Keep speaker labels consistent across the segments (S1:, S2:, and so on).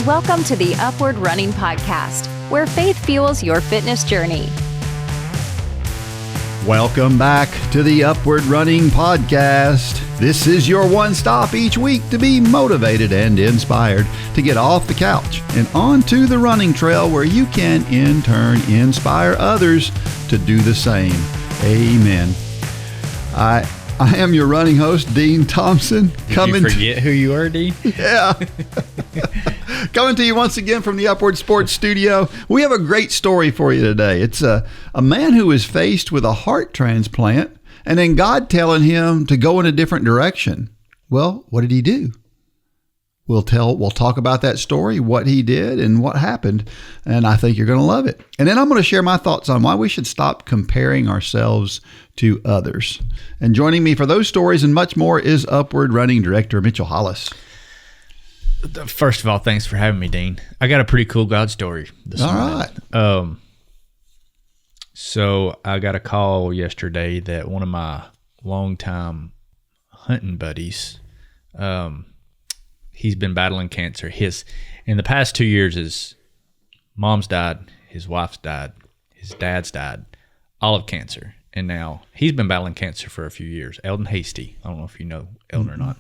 S1: Welcome to the Upward Running Podcast, where faith fuels your fitness journey.
S2: Welcome back to the Upward Running Podcast. This is your one stop each week to be motivated and inspired to get off the couch and onto the running trail where you can in turn inspire others to do the same. Amen. I am your running host, Dean Thompson.
S3: Did you forget who you are, Dean?
S2: Yeah. Coming to you once again from the Upward Sports Studio. We have a great story for you today. It's a man who was faced with a heart transplant and then God telling him to go in a different direction. Well, what did he do? We'll talk about that story, what he did and what happened, and I think you're going to love it. And then I'm going to share my thoughts on why we should stop comparing ourselves to others. And joining me for those stories and much more is Upward Running Director Mitchell Hollis.
S3: First of all, thanks for having me, Dean. I got a pretty cool God story this morning. All right. So I got a call yesterday that one of my longtime hunting buddies, he's been battling cancer. In the past 2 years, his mom's died, his wife's died, his dad's died, all of cancer. And now he's been battling cancer for a few years. Eldon Hasty. I don't know if you know Eldon or not.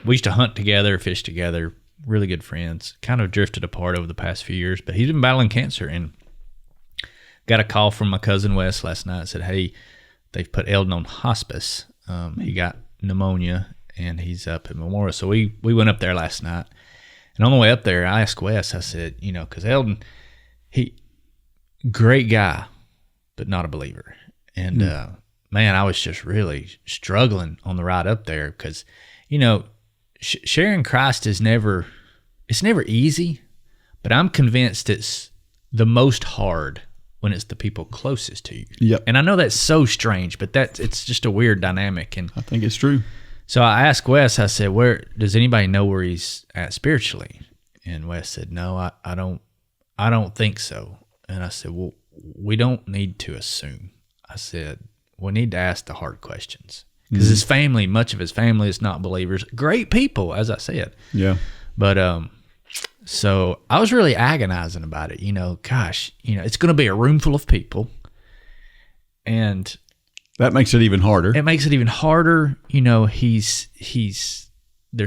S3: We used to hunt together, fish together, really good friends. Kind of drifted apart over the past few years, but he's been battling cancer. And got a call from my cousin Wes last night. Said, hey, they've put Eldon on hospice. He got pneumonia, and he's up at Memorial. So we went up there last night. And on the way up there, I asked Wes, I said, because Eldon, great guy, but not a believer. And, man, I was just really struggling on the ride up there because, sharing Christ it's never easy, but I'm convinced it's the most hard when it's the people closest to you.
S2: Yep.
S3: And I know that's so strange, but it's just a weird dynamic. And
S2: I think it's true.
S3: So I asked Wes, I said, "Where does anybody know where he's at spiritually?" And Wes said, "No, I don't think so." And I said, "Well, we don't need to assume." I said, "We need to ask the hard questions." Because his family, much of his family is not believers. Great people, as I said.
S2: Yeah.
S3: But so I was really agonizing about it. It's going to be a room full of people. And
S2: that makes it even harder.
S3: It makes it even harder. They're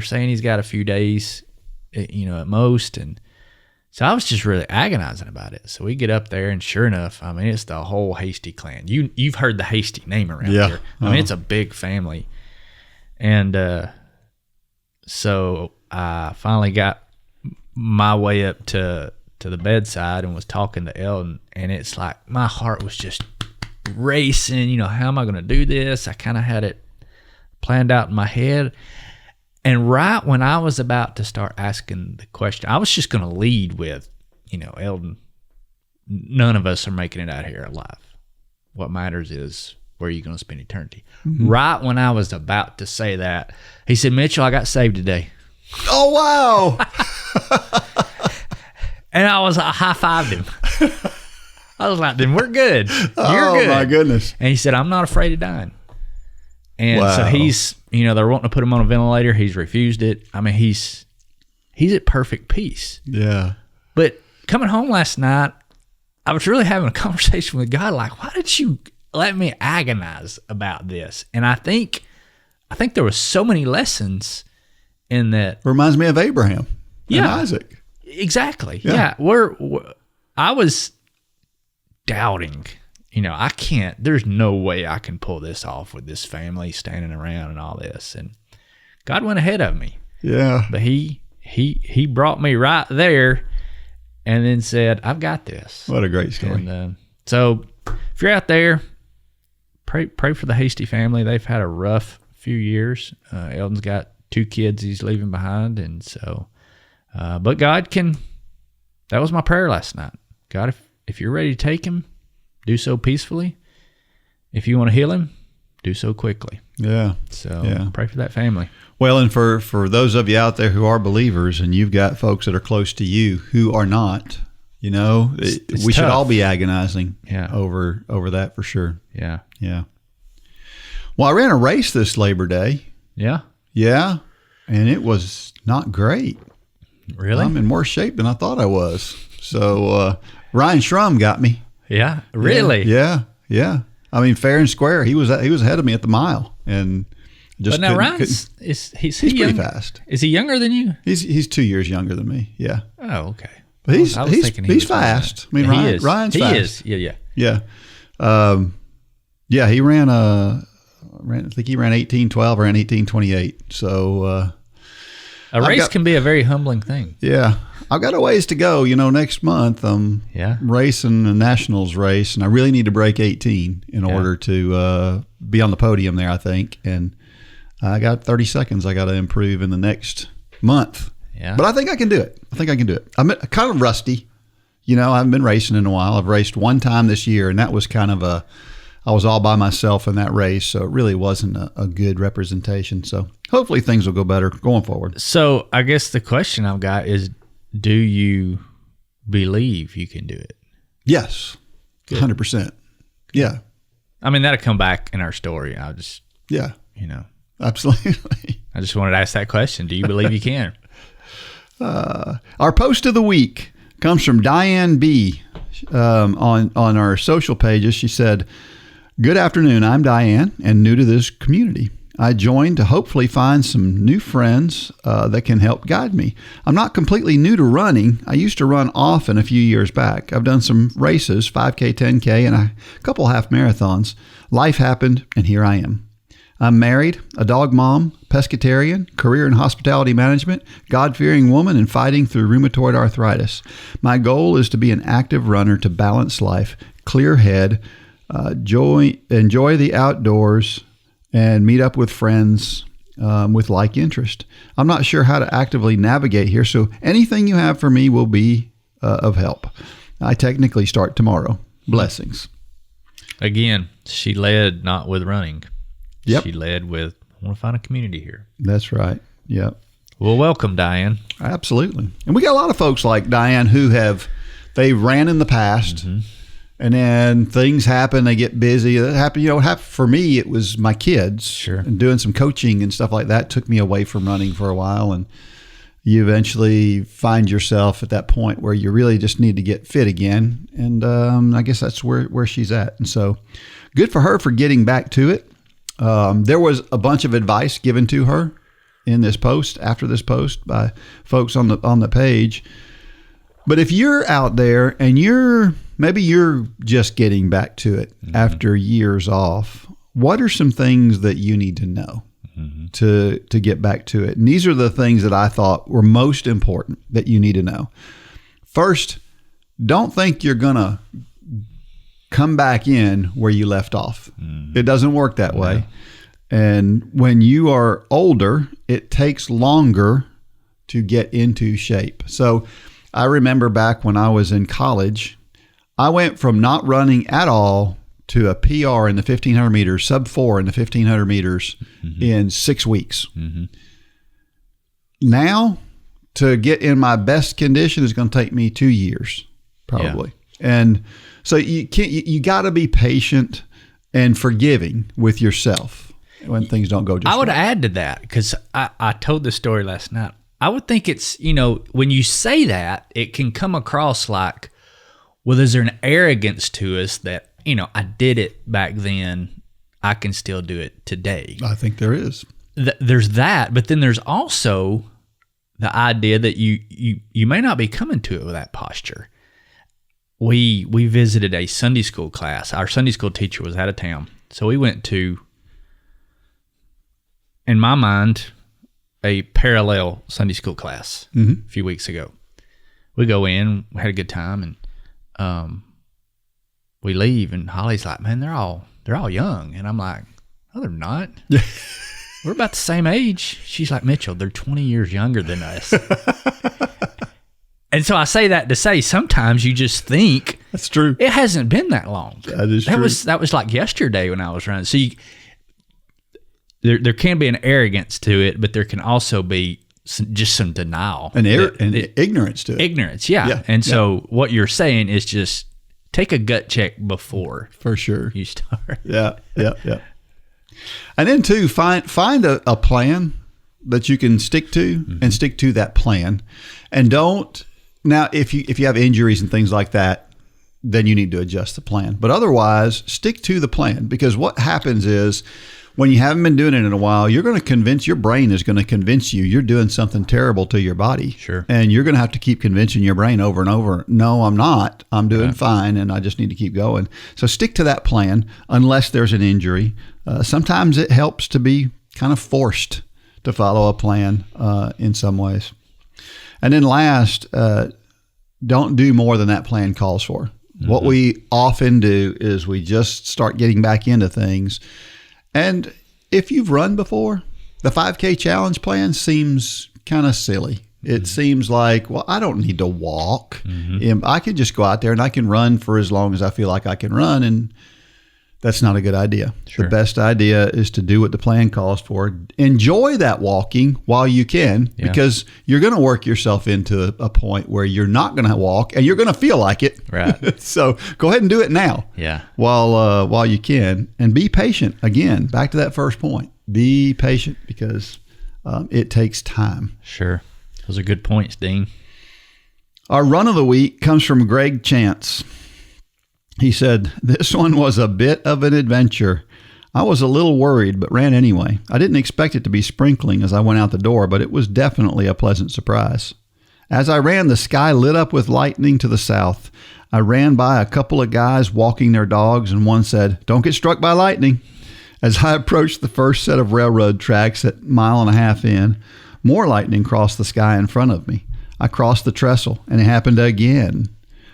S3: saying he's got a few days, at most. And so I was just really agonizing about it. So we get up there, and sure enough, it's the whole Hasty clan. You've heard the Hasty name around here. It's a big family. And so I finally got my way up to the bedside and was talking to Eldon, and it's like my heart was just racing. How am I going to do this? I kind of had it planned out in my head. And right when I was about to start asking the question, I was just going to lead with, Eldon, none of us are making it out here alive. What matters is where you're going to spend eternity. Mm-hmm. Right when I was about to say that, he said, "Mitchell, I got saved today."
S2: Oh, wow.
S3: And I high-fived him. I was like, "Then we're good. You're good."
S2: Oh, my goodness.
S3: And he said, "I'm not afraid of dying." And
S2: wow.
S3: So he's, they're wanting to put him on a ventilator. He's refused it. He's at perfect peace.
S2: Yeah.
S3: But coming home last night, I was really having a conversation with God, like, why did you let me agonize about this? And I think there were so many lessons in that.
S2: Reminds me of Abraham and Isaac.
S3: Exactly. Yeah. I was doubting. I can't, there's no way I can pull this off with this family standing around and all this. And God went ahead of me.
S2: Yeah.
S3: But he brought me right there and then said, "I've got this."
S2: What a great story.
S3: And so if you're out there, pray for the Hasty family. They've had a rough few years. Eldon's got 2 kids he's leaving behind. And so, but God that was my prayer last night. God, if you're ready to take him, do so peacefully. If you want to heal him, do so quickly.
S2: Yeah.
S3: So pray for that family.
S2: Well, and for those of you out there who are believers and you've got folks that are close to you who are not,
S3: it's
S2: we
S3: tough.
S2: should all be agonizing
S3: over
S2: that for sure.
S3: Yeah.
S2: Yeah. Well, I ran a race this Labor Day.
S3: Yeah.
S2: Yeah. And it was not great.
S3: Really?
S2: I'm in worse shape than I thought I was. So Ryan Schrum got me.
S3: Yeah, really?
S2: Yeah. I mean, fair and square. He was ahead of me at the mile, and just.
S3: But now Ryan's he's
S2: pretty fast.
S3: Is he younger than you?
S2: He's 2 years younger than me. Yeah.
S3: Oh, okay.
S2: But he's fast. I mean, Ryan's fast.
S3: He is. Yeah.
S2: Yeah. He ran I think he ran 18:12 or ran 18:28. So
S3: a race can be a very humbling thing.
S2: Yeah. I've got a ways to go. Next month I'm racing a nationals race, and I really need to break 18 in order to be on the podium there, I think. And I got 30 seconds I got to improve in the next month.
S3: Yeah.
S2: But I think I can do it. I'm kind of rusty. I haven't been racing in a while. I've raced one time this year, and that was kind of I was all by myself in that race, so it really wasn't a good representation. So hopefully things will go better going forward.
S3: So I guess the question I've got is, do you believe you can do it?
S2: Yes, 100%. Yeah.
S3: I mean, that'll come back in our story.
S2: Absolutely.
S3: I just wanted to ask that question. Do you believe you can?
S2: Our post of the week comes from Diane B. On our social pages. She said, "Good afternoon. I'm Diane and new to this community. I joined to hopefully find some new friends that can help guide me. I'm not completely new to running. I used to run often a few years back. I've done some races, 5K, 10K, and a couple half marathons. Life happened, and here I am. I'm married, a dog mom, pescatarian, career in hospitality management, God-fearing woman, and fighting through rheumatoid arthritis. My goal is to be an active runner to balance life, clear head, enjoy the outdoors, and meet up with friends with like interest. I'm not sure how to actively navigate here, so anything you have for me will be of help. I technically start tomorrow. Blessings."
S3: Again, she led not with running.
S2: Yep.
S3: She led with, I want to find a community here.
S2: That's right. Yep.
S3: Well, welcome, Diane.
S2: Absolutely. And we got a lot of folks like Diane who they ran in the past, and then things happen, they get busy. That happened, for me, it was my kids.
S3: Sure.
S2: And doing some coaching and stuff like that took me away from running for a while. And you eventually find yourself at that point where you really just need to get fit again. And I guess that's where she's at. And so good for her for getting back to it. There was a bunch of advice given to her in this post, after this post, by folks on the page. But if you're out there and maybe you're just getting back to it after years off, what are some things that you need to know to get back to it? And these are the things that I thought were most important that you need to know. First, don't think you're going to come back in where you left off. It doesn't work that way. And when you are older, it takes longer to get into shape. So I remember back when I was in college, I went from not running at all to a PR in the 1500 meters, sub 4 in the 1500 meters in 6 weeks. Now, to get in my best condition is going to take me 2 years, probably. And so you got to be patient and forgiving with yourself when things don't go just right.
S3: I would add to that, because I told this story last night. I would think it's, when you say that, it can come across like, well, is there an arrogance to us that, I did it back then, I can still do it today.
S2: I think there is.
S3: There's that, but then there's also the idea that you may not be coming to it with that posture. We visited a Sunday school class. Our Sunday school teacher was out of town. So we went to, in my mind, a parallel Sunday school class a few weeks ago. We go in, we had a good time, and we leave, and Holly's like, "Man, they're all young," and I'm like, "No, they're not. We're about the same age." She's like, "Mitchell, they're 20 years younger than us." And so I say that to say, sometimes you just think
S2: that's true.
S3: It hasn't been that long.
S2: That is true.
S3: That was like yesterday when I was running. So there can be an arrogance to it, but there can also be just some denial
S2: and ignorance to it.
S3: Ignorance, yeah. And so what you're saying is just take a gut check before
S2: for sure
S3: you start.
S2: Yeah. And then too, find a plan that you can stick to, and stick to that plan. And don't, now if you have injuries and things like that, then you need to adjust the plan. But otherwise, stick to the plan, because what happens is when you haven't been doing it in a while, your brain is going to convince you you're doing something terrible to your body.
S3: Sure.
S2: And you're going to have to keep convincing your brain over and over, no, I'm not. I'm doing fine, and I just need to keep going. So stick to that plan unless there's an injury. Sometimes it helps to be kind of forced to follow a plan in some ways. And then last, don't do more than that plan calls for. What we often do is we just start getting back into things. And if you've run before, the 5K challenge plan seems kind of silly. It seems like, well, I don't need to walk. I could just go out there and I can run for as long as I feel like I can run. And that's not a good idea. Sure. The best idea is to do what the plan calls for. Enjoy that walking while you can, because you're going to work yourself into a point where you're not going to walk and you're going to feel like it.
S3: Right.
S2: So go ahead and do it now.
S3: Yeah.
S2: While you can, and be patient. Again, back to that first point. Be patient, because it takes time.
S3: Sure. Those are good points, Dean.
S2: Our run of the week comes from Greg Chance. He said, "This one was a bit of an adventure. I was a little worried, but ran anyway. I didn't expect it to be sprinkling as I went out the door, but it was definitely a pleasant surprise. As I ran, the sky lit up with lightning to the south. I ran by a couple of guys walking their dogs, and one said, 'Don't get struck by lightning.' As I approached the first set of railroad tracks at 1.5 miles in, more lightning crossed the sky in front of me. I crossed the trestle, and it happened again.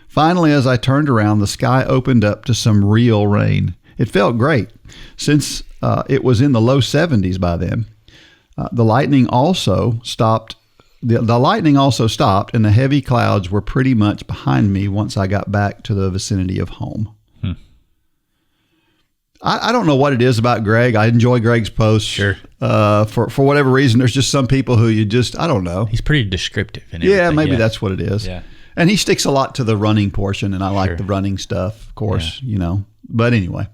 S2: Finally, as I turned around, the sky opened up to some real rain. It felt great, since it was in the low 70s by then. The lightning also stopped. The lightning also stopped, and the heavy clouds were pretty much behind me once I got back to the vicinity of home." I don't know what it is about Greg. I enjoy Greg's posts.
S3: Sure.
S2: For whatever reason, there's just some people who I don't know.
S3: He's pretty descriptive.
S2: Yeah, maybe that's what it is.
S3: Yeah.
S2: And he sticks a lot to the running portion, and I like the running stuff, of course, But anyway,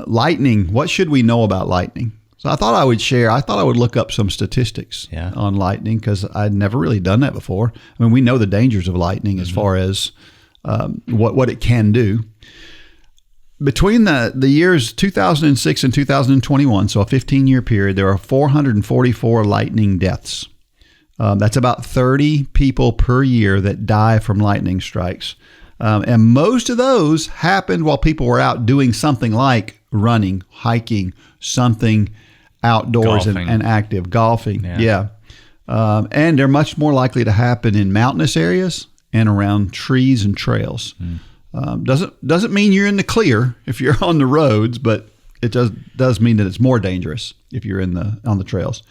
S2: lightning, what should we know about lightning? So I thought I would look up some statistics on lightning, because I'd never really done that before. I mean, we know the dangers of lightning as far as what it can do. Between the years 2006 and 2021, so a 15-year period, there are 444 lightning deaths. That's about 30 people per year that die from lightning strikes. And most of those happened while people were out doing something like running, hiking, something outdoors and active, golfing. Yeah. And they're much more likely to happen in mountainous areas and around trees and trails. Doesn't mean you're in the clear if you're on the roads, but it does mean that it's more dangerous if you're on the trails.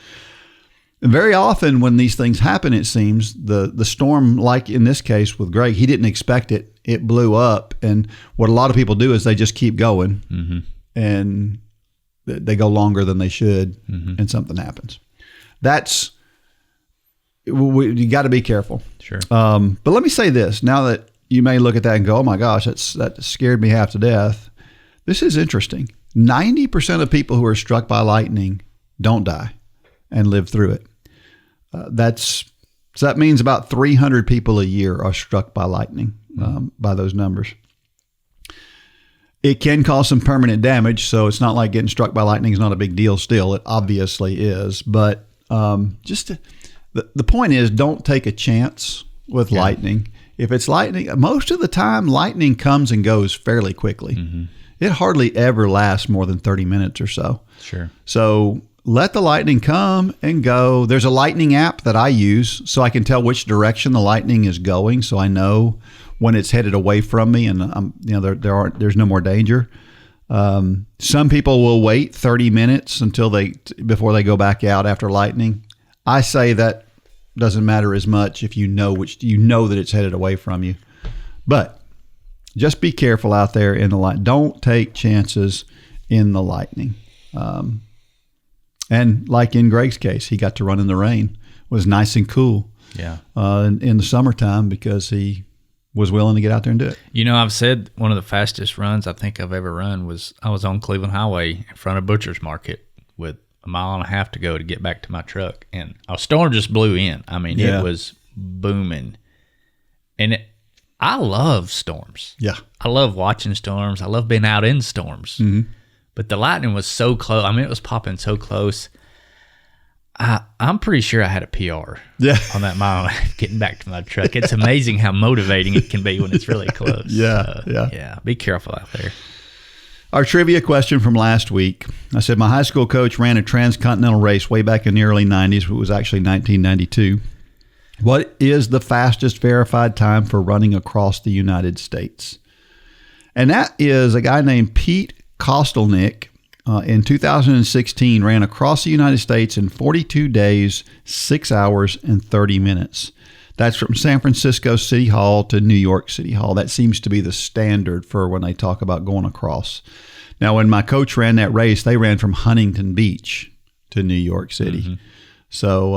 S2: And very often when these things happen, it seems, the storm, like in this case with Greg, he didn't expect it. It blew up. And what a lot of people do is they just keep going, and they go longer than they should, and something happens. You got to be careful.
S3: Sure.
S2: But let me say this, now that you may look at that and go, oh my gosh, that scared me half to death. This is interesting. 90% of people who are struck by lightning don't die and live through it. So that means about 300 people a year are struck by lightning, by those numbers. It can cause some permanent damage, so it's not like getting struck by lightning is not a big deal still. It obviously is. But the point is, don't take a chance with lightning. If it's lightning, most of the time, lightning comes and goes fairly quickly. It hardly ever lasts more than 30 minutes or so.
S3: Sure.
S2: So let the lightning come and go. There's a lightning app that I use so I can tell which direction the lightning is going, so I know when it's headed away from me, and there's no more danger. Some people will wait 30 minutes before they go back out after lightning. I say that doesn't matter as much if you know that it's headed away from you. But just be careful out there in the light. Don't take chances in the lightning. And like in Greg's case, he got to run in the rain. It was nice and cool.
S3: Yeah.
S2: In the summertime, because he was willing to get out there and do it.
S3: I've said one of the fastest runs I think I've ever run was I was on Cleveland Highway in front of Butcher's Market with a mile and a half to go to get back to my truck, and a storm just blew in. I mean, it was booming. And I love storms.
S2: Yeah.
S3: I love watching storms. I love being out in storms. Mm-hmm. But the lightning was so close. I mean, it was popping so close. I'm pretty sure I had a PR on that mile getting back to my truck. It's amazing how motivating it can be when it's really close. Yeah. Be careful out there.
S2: Our trivia question from last week. I said my high school coach ran a transcontinental race way back in the early 90s. It was actually 1992. What is the fastest verified time for running across the United States? And that is a guy named Pete Kostelnick. In 2016, ran across the United States in 42 days, 6 hours, and 30 minutes. That's from San Francisco City Hall to New York City Hall. That seems to be the standard for when they talk about going across. Now, when my coach ran that race, they ran from Huntington Beach to New York City. Mm-hmm. So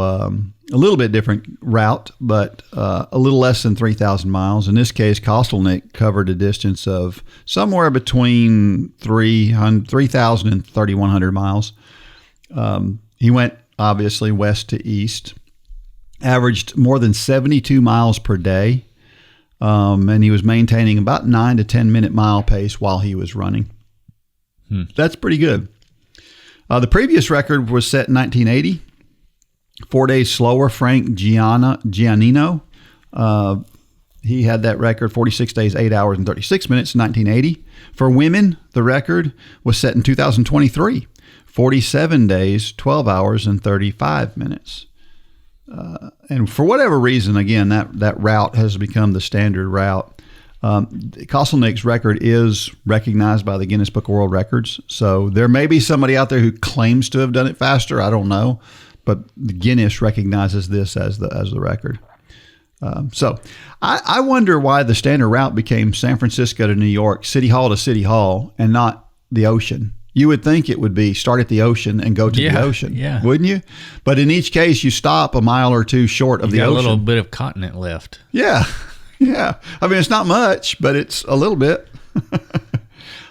S2: a little bit different route, but a little less than 3,000 miles. In this case, Kostelnick covered a distance of somewhere between 3,000 and 3,100 miles. He went, obviously, west to east, averaged more than 72 miles per day, and he was maintaining about 9 to 10 minute mile pace while he was running. That's pretty good. The previous record was set in 1980. 4 days slower, Frank Giannino. He had that record, 46 days, 8 hours, and 36 minutes in 1980. For women, the record was set in 2023, 47 days, 12 hours, and 35 minutes. And for whatever reason, again, that route has become the standard route. Kostelnick's record is recognized by the Guinness Book of World Records. So there may be somebody out there who claims to have done it faster. I don't know. But Guinness recognizes this as the record. So I wonder why the standard route became San Francisco to New York, City Hall to City Hall, and not the ocean. You would think it would be start at the ocean and go to the ocean, wouldn't you? But in each case, you stop a mile or two short of the ocean.
S3: A little bit of continent left.
S2: Yeah. I mean, it's not much, but it's a little bit.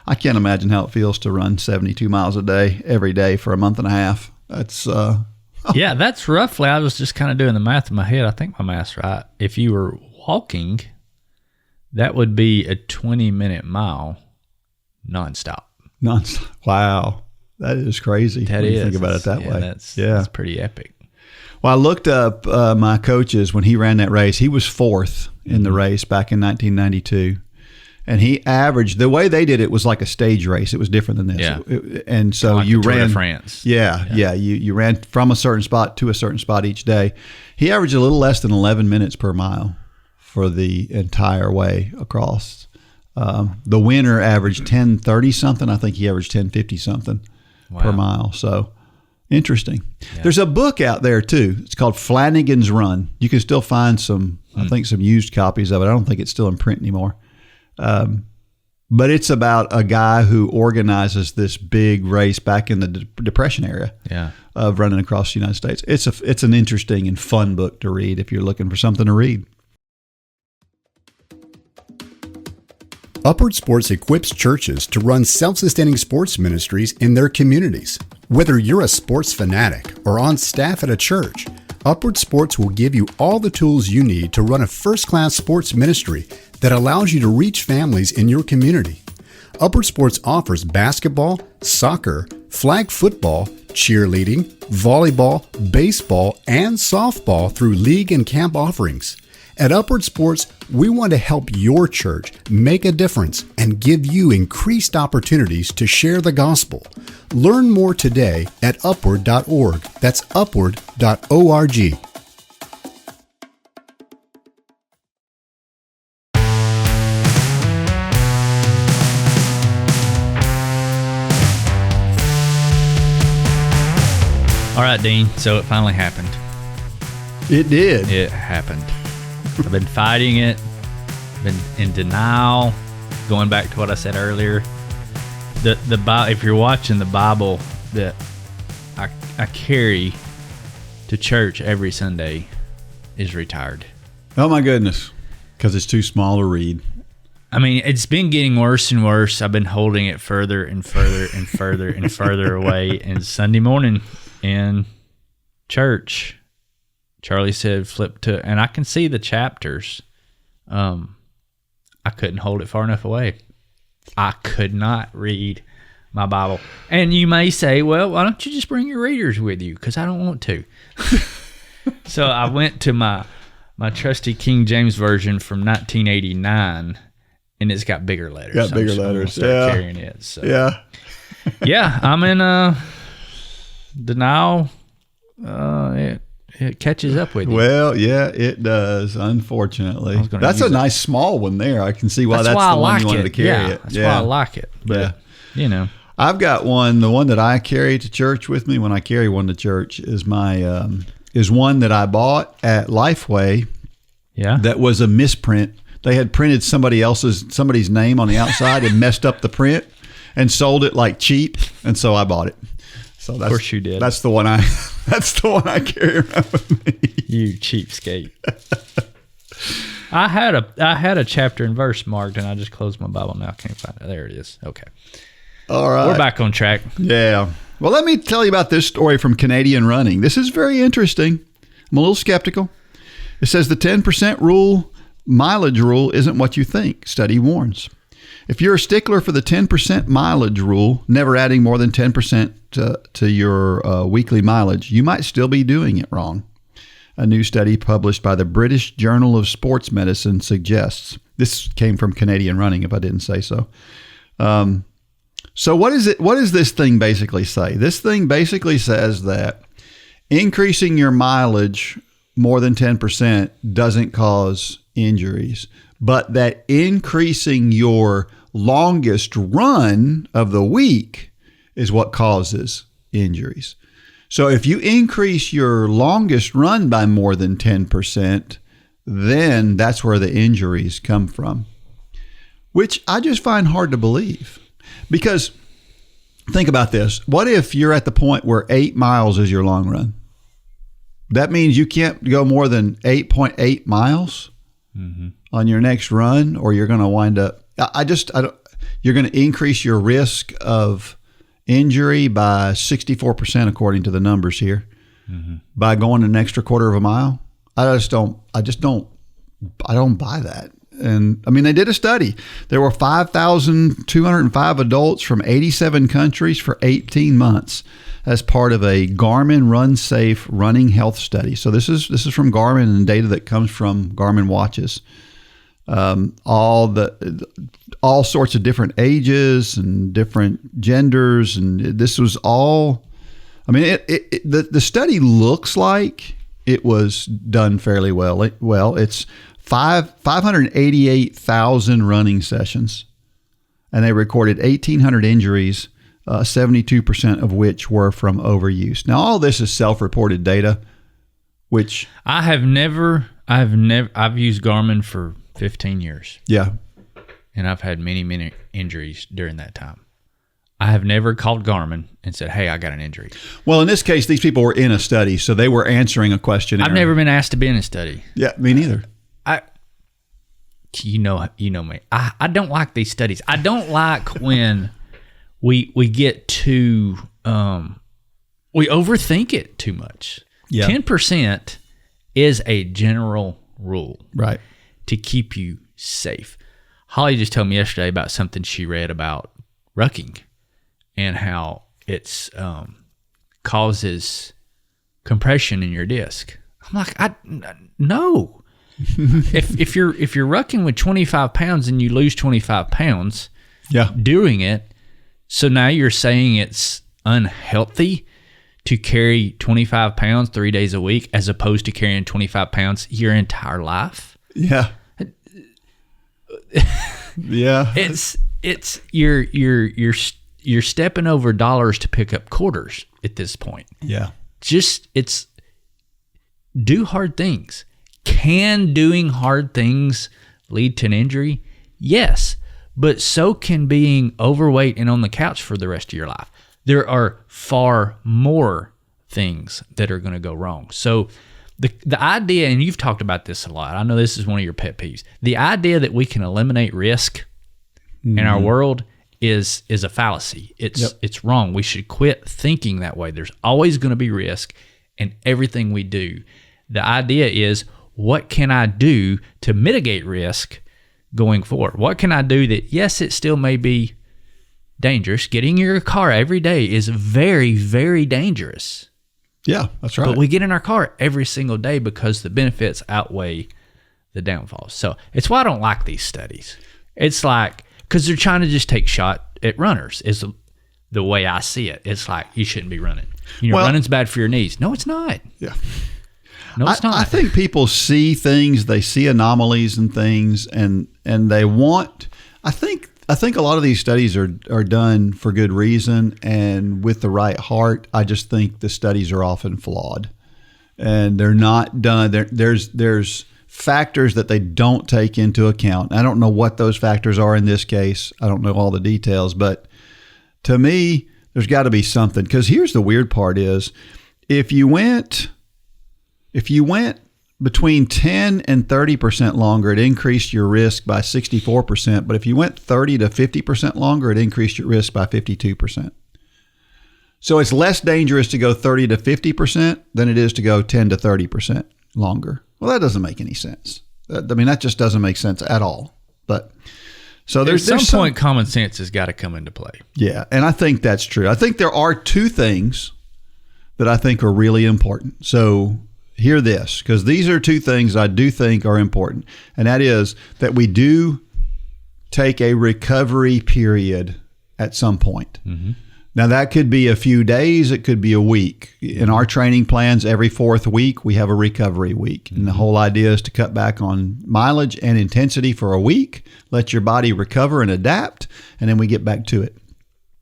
S2: I can't imagine how it feels to run 72 miles a day every day for a month and a half. That's...
S3: Yeah, that's roughly, I was just kind of doing the math in my head. I think my math's right. If you were walking, that would be a 20-minute mile nonstop. Wow. That is crazy when you think about it that way. That's pretty epic.
S2: Well, I looked up my coaches when he ran that race. He was fourth in the race back in 1992. And he averaged, the way they did it was like a stage race. It was different than this.
S3: Yeah.
S2: And so
S3: like
S2: you
S3: the Tour
S2: ran
S3: de France.
S2: Yeah. You ran from a certain spot to a certain spot each day. He averaged a little less than 11 minutes per mile for the entire way across. The winner averaged 10:30 something. I think he averaged 10:50 something per mile. So interesting. Yeah. There's a book out there too. It's called Flanagan's Run. You can still find some, I think, some used copies of it. I don't think it's still in print anymore. But it's about a guy who organizes this big race back in the Depression era of running across the United States. It's an interesting and fun book to read if you're looking for something to read.
S4: Upward Sports equips churches to run self-sustaining sports ministries in their communities. Whether you're a sports fanatic or on staff at a church, Upward Sports will give you all the tools you need to run a first-class sports ministry that allows you to reach families in your community. Upward Sports offers basketball, soccer, flag football, cheerleading, volleyball, baseball, and softball through league and camp offerings. At Upward Sports, we want to help your church make a difference and give you increased opportunities to share the gospel. Learn more today at upward.org. That's upward.org.
S3: All right, Dean. So it finally happened.
S2: It did.
S3: It happened. I've been fighting it. Been in denial. Going back to what I said earlier, the Bible. If you're watching the Bible that I carry to church every Sunday is retired.
S2: Oh my goodness, because it's too small to read.
S3: I mean, it's been getting worse and worse. I've been holding it further and further and further and further away. And Sunday morning, in church, Charlie said, flip to, and I can see the chapters. I couldn't hold it far enough away. I could not read my Bible. And you may say, well, why don't you just bring your readers with you? Because I don't want to. So I went to my trusty King James Version from 1989, and it's got bigger letters.
S2: Got bigger letters.
S3: Start carrying it. So.
S2: Yeah.
S3: Yeah, I'm in denial. It catches up with you.
S2: Well, yeah, it does, unfortunately. That's a nice small one there. I can see why that's
S3: why
S2: the one you wanted to carry it.
S3: That's why I like it. But, you know.
S2: I've got one. The one that I carry to church with me when I carry one to church is my is one that I bought at Lifeway.
S3: Yeah.
S2: That was a misprint. They had printed somebody's name on the outside and messed up the print and sold it like cheap, and so I bought it. So that's, of
S3: course you did.
S2: That's the one I carry around with me.
S3: You cheapskate. I had a chapter and verse marked, and I just closed my Bible now. I can't find it. There it is. Okay.
S2: All right.
S3: We're back on track.
S2: Yeah. Well, let me tell you about this story from Canadian Running. This is very interesting. I'm a little skeptical. It says the 10% mileage rule isn't what you think, study warns. If you're a stickler for the 10% mileage rule, never adding more than 10% to your weekly mileage, you might still be doing it wrong. A new study published by the British Journal of Sports Medicine suggests. This came from Canadian Running, if I didn't say so. So what is it? What does this thing basically say? This thing basically says that increasing your mileage more than 10% doesn't cause injuries, but that increasing your longest run of the week is what causes injuries. So if you increase your longest run by more than 10%, then that's where the injuries come from, which I just find hard to believe. Because think about this. What if you're at the point where 8 miles is your long run? That means you can't go more than 8.8 miles on your next run, or you're going to wind up, you're going to increase your risk of injury by 64%, according to the numbers here, by going an extra quarter of a mile. I don't buy that. And I mean, they did a study. There were 5,205 adults from 87 countries for 18 months as part of a Garmin Run Safe running health study. So this is from Garmin and data that comes from Garmin watches. All sorts of different ages and different genders, and this was all. I mean, the study looks like it was done fairly well. It's 588,000 running sessions, and they recorded 1,800 injuries, 72% of which were from overuse. Now, all this is self-reported data, which
S3: I've used Garmin for 15 years.
S2: Yeah.
S3: And I've had many, many injuries during that time. I have never called Garmin and said, hey, I got an injury.
S2: Well, in this case, these people were in a study, so they were answering a questionnaire.
S3: I've never been asked to be in a study.
S2: Yeah, me neither.
S3: You know me. I don't like these studies. I don't like when we get too we overthink it too much. Yeah. 10% is a general rule,
S2: right,
S3: to keep you safe. Holly just told me yesterday about something she read about rucking and how it's causes compression in your disc. I'm like, no. if you're rucking with 25 pounds and you lose 25 pounds doing it, so now you're saying it's unhealthy to carry 25 pounds 3 days a week as opposed to carrying 25 pounds your entire life?
S2: Yeah. Yeah.
S3: It's you're stepping over dollars to pick up quarters at this point.
S2: Yeah.
S3: Do hard things. Can doing hard things lead to an injury? Yes, but so can being overweight and on the couch for the rest of your life. There are far more things that are going to go wrong. So the idea, and you've talked about this a lot, I know this is one of your pet peeves, the idea that we can eliminate risk in our world is a fallacy. It's wrong. We should quit thinking that way. There's always going to be risk in everything we do. The idea is, what can I do to mitigate risk going forward? What can I do that, yes, it still may be dangerous. Getting in your car every day is very, very dangerous.
S2: Yeah, that's right.
S3: But we get in our car every single day because the benefits outweigh the downfalls. So it's why I don't like these studies. It's like, because they're trying to just take shot at runners is the way I see it. It's like, you shouldn't be running. Running's bad for your knees. No, it's not.
S2: Yeah.
S3: No, it's not.
S2: I think people see things, they see anomalies and things, and they want. I think a lot of these studies are done for good reason and with the right heart. I just think the studies are often flawed, and they're not done. There's factors that they don't take into account. I don't know what those factors are in this case. I don't know all the details, but to me, there's got to be something. Because here's the weird part is, if you went between 10 and 30% longer, it increased your risk by 64%. But if you went 30 to 50% longer, it increased your risk by 52%. So it's less dangerous to go 30 to 50% than it is to go 10 to 30% longer. Well, that doesn't make any sense. That just doesn't make sense at all. But so there's some point
S3: common sense has got to come into play.
S2: Yeah, and I think that's true. I think there are two things that I think are really important. So hear this, because these are two things I do think are important, and that is that we do take a recovery period at some point. Mm-hmm. Now, that could be a few days. It could be a week. In our training plans, every fourth week, we have a recovery week. And the whole idea is to cut back on mileage and intensity for a week, let your body recover and adapt, and then we get back to it.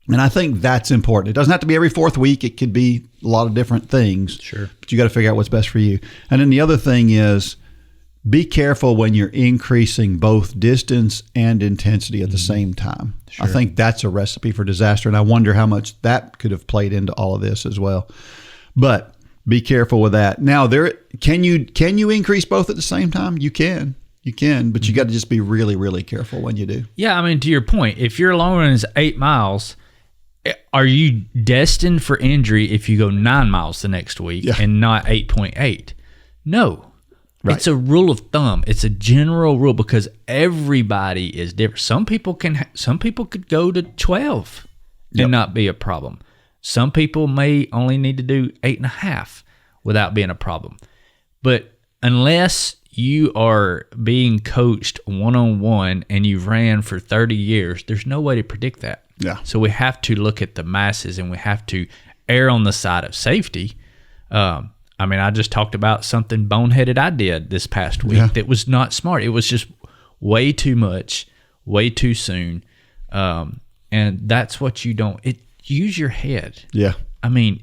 S2: And I think that's important. It doesn't have to be every fourth week. It could be a lot of different things.
S3: Sure.
S2: But you got to figure out what's best for you. And then the other thing is, be careful when you're increasing both distance and intensity at the same time. Sure. I think that's a recipe for disaster, and I wonder how much that could have played into all of this as well. But be careful with that. Now, can you increase both at the same time? You can, but you got to just be really, really careful when you do.
S3: Yeah, I mean, to your point, if your long run is 8 miles, are you destined for injury if you go 9 miles the next week and not 8.8? No. Right. It's a rule of thumb. It's a general rule because everybody is different. Some people could go to 12 and not be a problem. Some people may only need to do 8.5 without being a problem. But unless you are being coached one-on-one and you've ran for 30 years, there's no way to predict that.
S2: Yeah.
S3: So we have to look at the masses and we have to err on the side of safety. I mean, I just talked about something boneheaded I did this past week that was not smart. It was just way too much, way too soon. And that's what you don't, use your head.
S2: Yeah.
S3: I mean,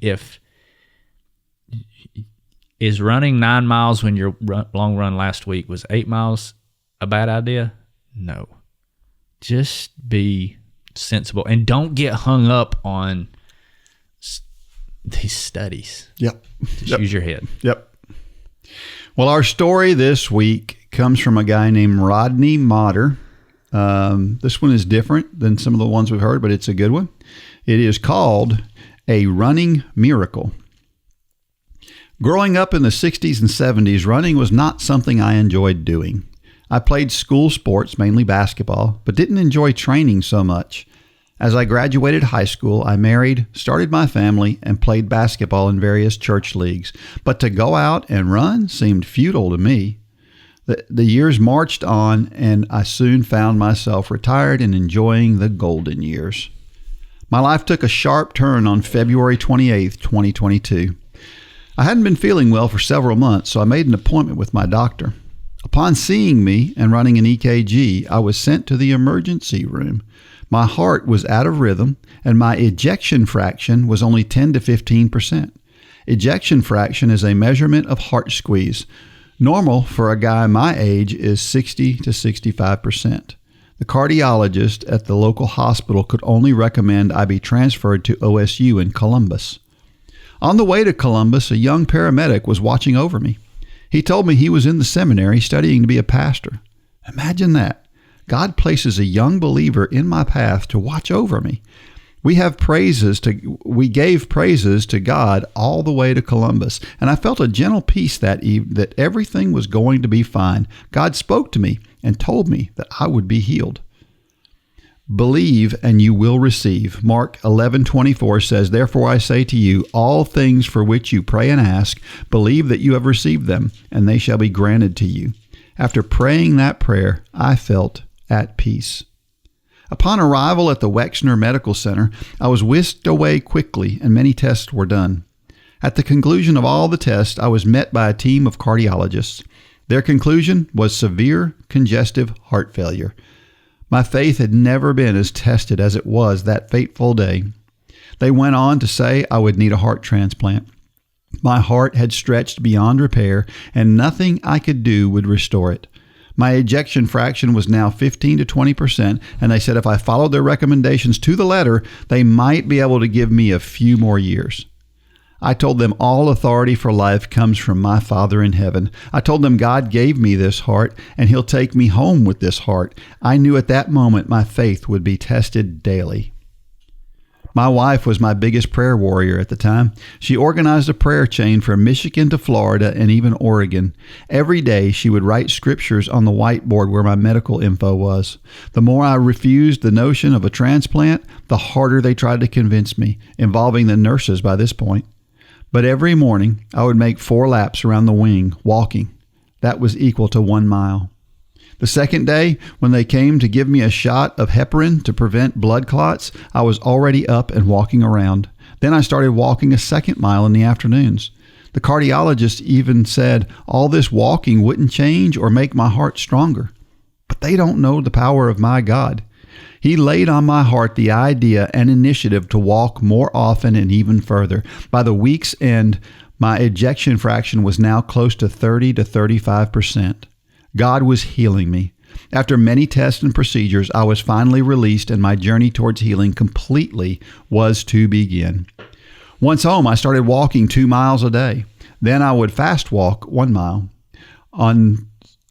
S3: is running 9 miles when your long run last week was 8 miles a bad idea? No. Just be sensible and don't get hung up on these studies.
S2: Yep.
S3: Just use your head.
S2: Yep. Well, our story this week comes from a guy named Rodney Motter. This one is different than some of the ones we've heard, but it's a good one. It is called A Running Miracle. Growing up in the 60s and 70s, running was not something I enjoyed doing. I played school sports, mainly basketball, but didn't enjoy training so much. As I graduated high school, I married, started my family, and played basketball in various church leagues. But to go out and run seemed futile to me. The years marched on, and I soon found myself retired and enjoying the golden years. My life took a sharp turn on February 28th, 2022. I hadn't been feeling well for several months, so I made an appointment with my doctor. Upon seeing me and running an EKG, I was sent to the emergency room. My heart was out of rhythm, and my ejection fraction was only 10 to 15%. Ejection fraction is a measurement of heart squeeze. Normal for a guy my age is 60 to 65%. The cardiologist at the local hospital could only recommend I be transferred to OSU in Columbus. On the way to Columbus, a young paramedic was watching over me. He told me he was in the seminary studying to be a pastor. Imagine that. God places a young believer in my path to watch over me. We gave praises to God all the way to Columbus, and I felt a gentle peace that evening that everything was going to be fine. God spoke to me and told me that I would be healed. Believe and you will receive. Mark 11:24 says, "Therefore I say to you, all things for which you pray and ask, believe that you have received them, and they shall be granted to you." After praying that prayer, I felt at peace. Upon arrival at the Wexner Medical Center, I was whisked away quickly and many tests were done. At the conclusion of all the tests, I was met by a team of cardiologists. Their conclusion was severe congestive heart failure. My faith had never been as tested as it was that fateful day. They went on to say I would need a heart transplant. My heart had stretched beyond repair, and nothing I could do would restore it. My ejection fraction was now 15 to 20%, and they said if I followed their recommendations to the letter, they might be able to give me a few more years. I told them all authority for life comes from my Father in heaven. I told them God gave me this heart, and He'll take me home with this heart. I knew at that moment my faith would be tested daily. My wife was my biggest prayer warrior at the time. She organized a prayer chain from Michigan to Florida and even Oregon. Every day she would write scriptures on the whiteboard where my medical info was. The more I refused the notion of a transplant, the harder they tried to convince me, involving the nurses by this point. But every morning I would make 4 laps around the wing, walking. That was equal to 1 mile. The second day, when they came to give me a shot of heparin to prevent blood clots, I was already up and walking around. Then I started walking a 2nd mile in the afternoons. The cardiologist even said all this walking wouldn't change or make my heart stronger. But they don't know the power of my God. He laid on my heart the idea and initiative to walk more often and even further. By the week's end, my ejection fraction was now close to 30 to 35%. God was healing me. After many tests and procedures, I was finally released, and my journey towards healing completely was to begin. Once home, I started walking 2 miles a day. Then I would fast walk 1 mile. On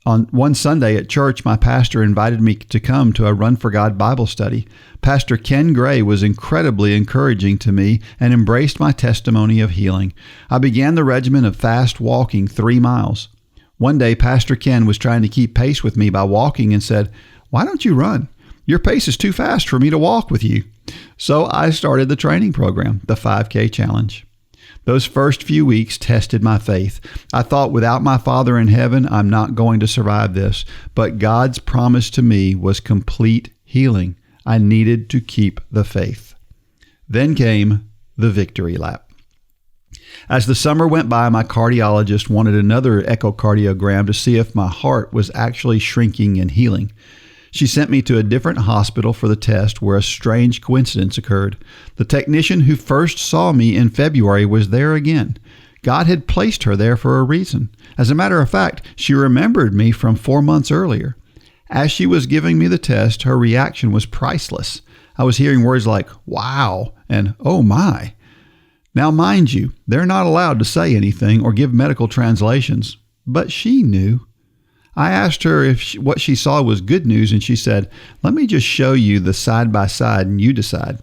S2: one Sunday at church, my pastor invited me to come to a Run for God Bible study. Pastor Ken Gray was incredibly encouraging to me and embraced my testimony of healing. I began the regimen of fast walking 3 miles. One day, Pastor Ken was trying to keep pace with me by walking and said, "Why don't you run? Your pace is too fast for me to walk with you." So I started the training program, the 5K Challenge. Those first few weeks tested my faith. I thought, without my Father in heaven, I'm not going to survive this. But God's promise to me was complete healing. I needed to keep the faith. Then came the victory lap. As the summer went by, my cardiologist wanted another echocardiogram to see if my heart was actually shrinking and healing. She sent me to a different hospital for the test, where a strange coincidence occurred. The technician who first saw me in February was there again. God had placed her there for a reason. As a matter of fact, she remembered me from 4 months earlier. As she was giving me the test, her reaction was priceless. I was hearing words like, "Wow," and "Oh my." Now, mind you, they're not allowed to say anything or give medical translations, but she knew. I asked her if what she saw was good news, and she said, "Let me just show you the side-by-side and you decide."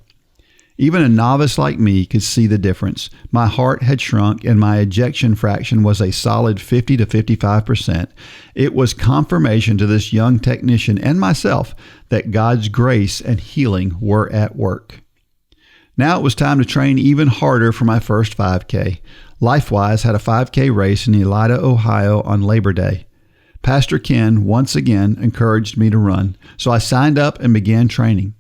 S2: Even a novice like me could see the difference. My heart had shrunk, and my ejection fraction was a solid 50 to 55%. It was confirmation to this young technician and myself that God's grace and healing were at work. Now it was time to train even harder for my first 5K. LifeWise had a 5K race in Elida, Ohio on Labor Day. Pastor Ken once again encouraged me to run, so I signed up and began training.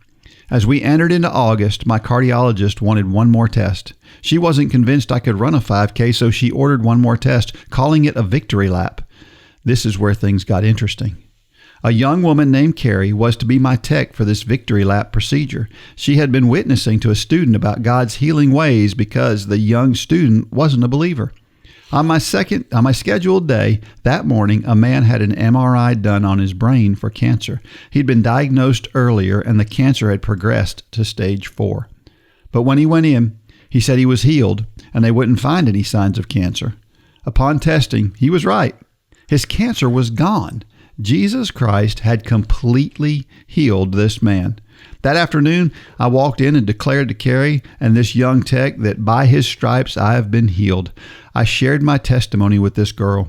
S2: As we entered into August, my cardiologist wanted one more test. She wasn't convinced I could run a 5K, so she ordered one more test, calling it a victory lap. This is where things got interesting. A young woman named Carrie was to be my tech for this victory lap procedure. She had been witnessing to a student about God's healing ways because the young student wasn't a believer. On my scheduled day that morning, a man had an MRI done on his brain for cancer. He'd been diagnosed earlier, and the cancer had progressed to stage 4. But when he went in, he said he was healed, and they wouldn't find any signs of cancer. Upon testing, he was right. His cancer was gone. Jesus Christ had completely healed this man. That afternoon, I walked in and declared to Carrie and this young tech that by his stripes I have been healed. I shared my testimony with this girl.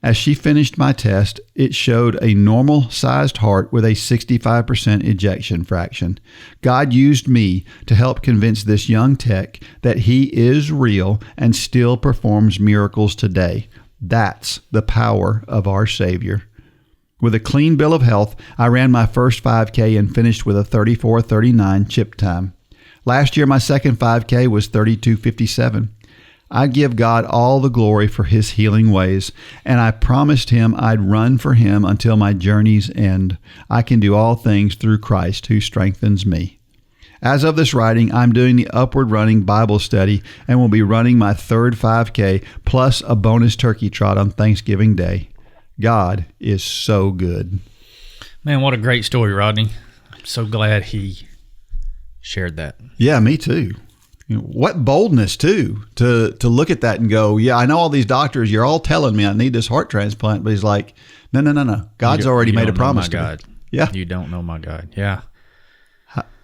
S2: As she finished my test, it showed a normal-sized heart with a 65% ejection fraction. God used me to help convince this young tech that he is real and still performs miracles today. That's the power of our Savior. With a clean bill of health, I ran my first 5K and finished with a 34:39 chip time. Last year, my second 5K was 32:57. I give God all the glory for his healing ways, and I promised him I'd run for him until my journey's end. I can do all things through Christ who strengthens me. As of this writing, I'm doing the Upward Running Bible study and will be running my third 5K plus a bonus turkey trot on Thanksgiving Day. God is so good.
S3: Man, what a great story, Rodney. I'm so glad he shared that.
S2: Yeah, me too. What boldness, too, to look at that and go, yeah, I know all these doctors, you're all telling me I need this heart transplant. But he's like, no. God's already made a promise to
S3: God.
S2: me. Yeah.
S3: You don't know my God. Yeah.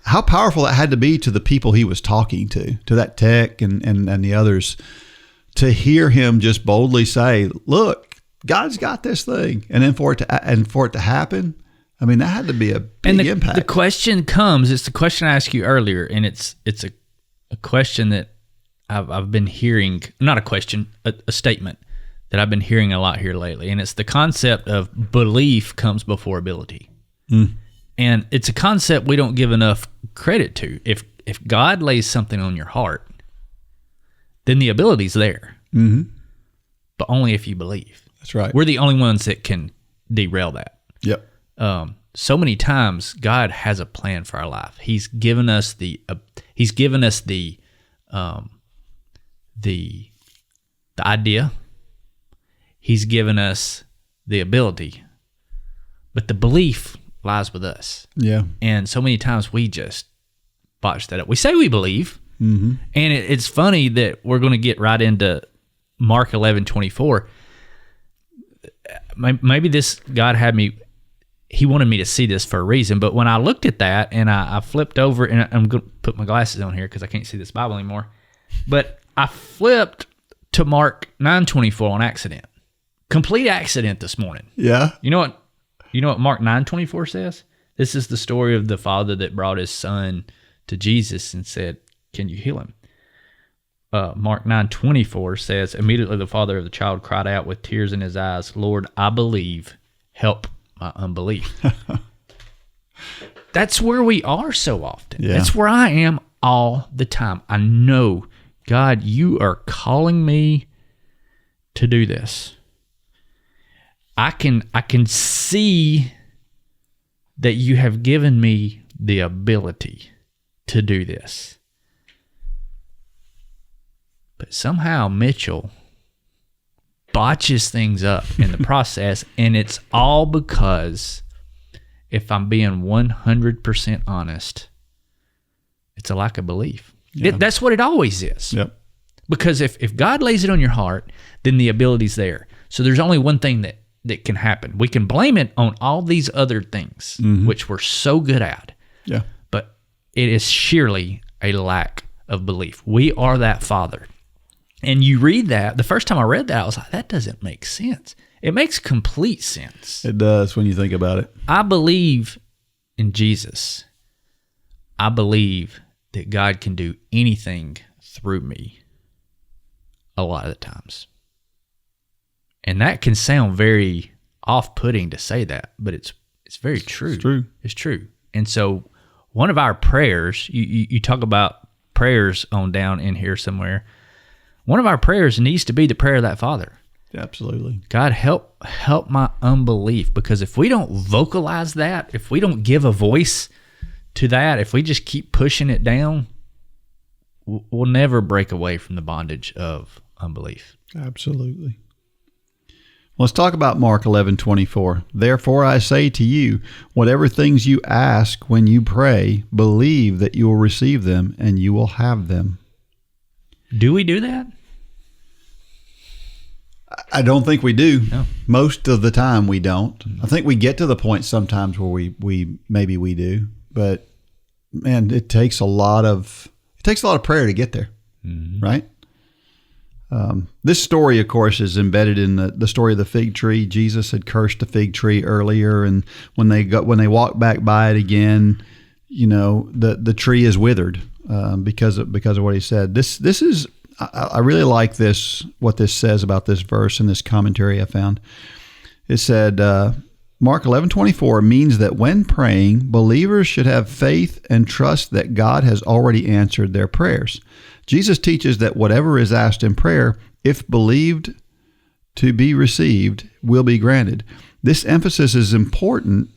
S2: How powerful that had to be to the people he was talking to that tech and the others, to hear him just boldly say, look, God's got this thing. And then for it to happen, I mean, that had to be a big impact.
S3: The question comes, it's the question I asked you earlier, and it's a question that I've been hearing, not a question, a statement that I've been hearing a lot here lately. And it's the concept of belief comes before ability. And it's a concept we don't give enough credit to. If God lays something on your heart, then the ability's there. But only if you believe.
S2: That's right.
S3: We're the only ones that can derail that.
S2: Yep.
S3: So many times God has a plan for our life. He's given us the idea. He's given us the ability, but the belief lies with us.
S2: Yeah.
S3: And so many times we just botch that up. We say we believe, and it's funny that we're going to get right into Mark 11:24. Maybe this God had me. He wanted me to see this for a reason, but when I looked at that and I flipped over, and I'm going to put my glasses on here because I can't see this Bible anymore, but I flipped to Mark 9:24 on accident. Complete accident this morning.
S2: Yeah.
S3: You know what Mark 9:24 says? This is the story of the father that brought his son to Jesus and said, "Can you heal him?" Mark 9:24 says, "Immediately the father of the child cried out with tears in his eyes, 'Lord, I believe, help my unbelief.'" That's where we are so often.
S2: Yeah.
S3: That's where I am all the time. I know, God, you are calling me to do this. I can see that you have given me the ability to do this. But somehow Mitchell botches things up in the process, and it's all because, if I'm being 100% honest, it's a lack of belief.
S2: Yeah.
S3: That's what it always is.
S2: Yep.
S3: Because if God lays it on your heart, then the ability's there. So there's only one thing that can happen. We can blame it on all these other things, which we're so good at.
S2: Yeah.
S3: But it is sheerly a lack of belief. We are that father. And you read that, the first time I read that, I was like, that doesn't make sense. It makes complete sense.
S2: It does when you think about it.
S3: I believe in Jesus. I believe that God can do anything through me a lot of the times. And that can sound very off-putting to say that, but it's very true.
S2: It's true.
S3: It's true. And so one of our prayers, you talk about prayers on down in here somewhere. One of our prayers needs to be the prayer of that father.
S2: Absolutely.
S3: God, help my unbelief, because if we don't vocalize that, if we don't give a voice to that, if we just keep pushing it down, we'll never break away from the bondage of unbelief.
S2: Absolutely. Let's talk about Mark 11:24. "Therefore I say to you, whatever things you ask when you pray, believe that you will receive them and you will have them."
S3: Do we do that?
S2: I don't think we do.
S3: No.
S2: Most of the time we don't. I think we get to the point sometimes where we maybe we do, but man, it takes a lot of prayer to get there, right? This story, of course, is embedded in the story of the fig tree. Jesus had cursed the fig tree earlier, and when they walked back by it again, the tree is withered because of what he said. This is I really like what this says about this verse in this commentary I found. It said Mark 11:24 means that when praying, believers should have faith and trust that God has already answered their prayers. Jesus teaches that whatever is asked in prayer, if believed to be received, will be granted. This emphasis is important.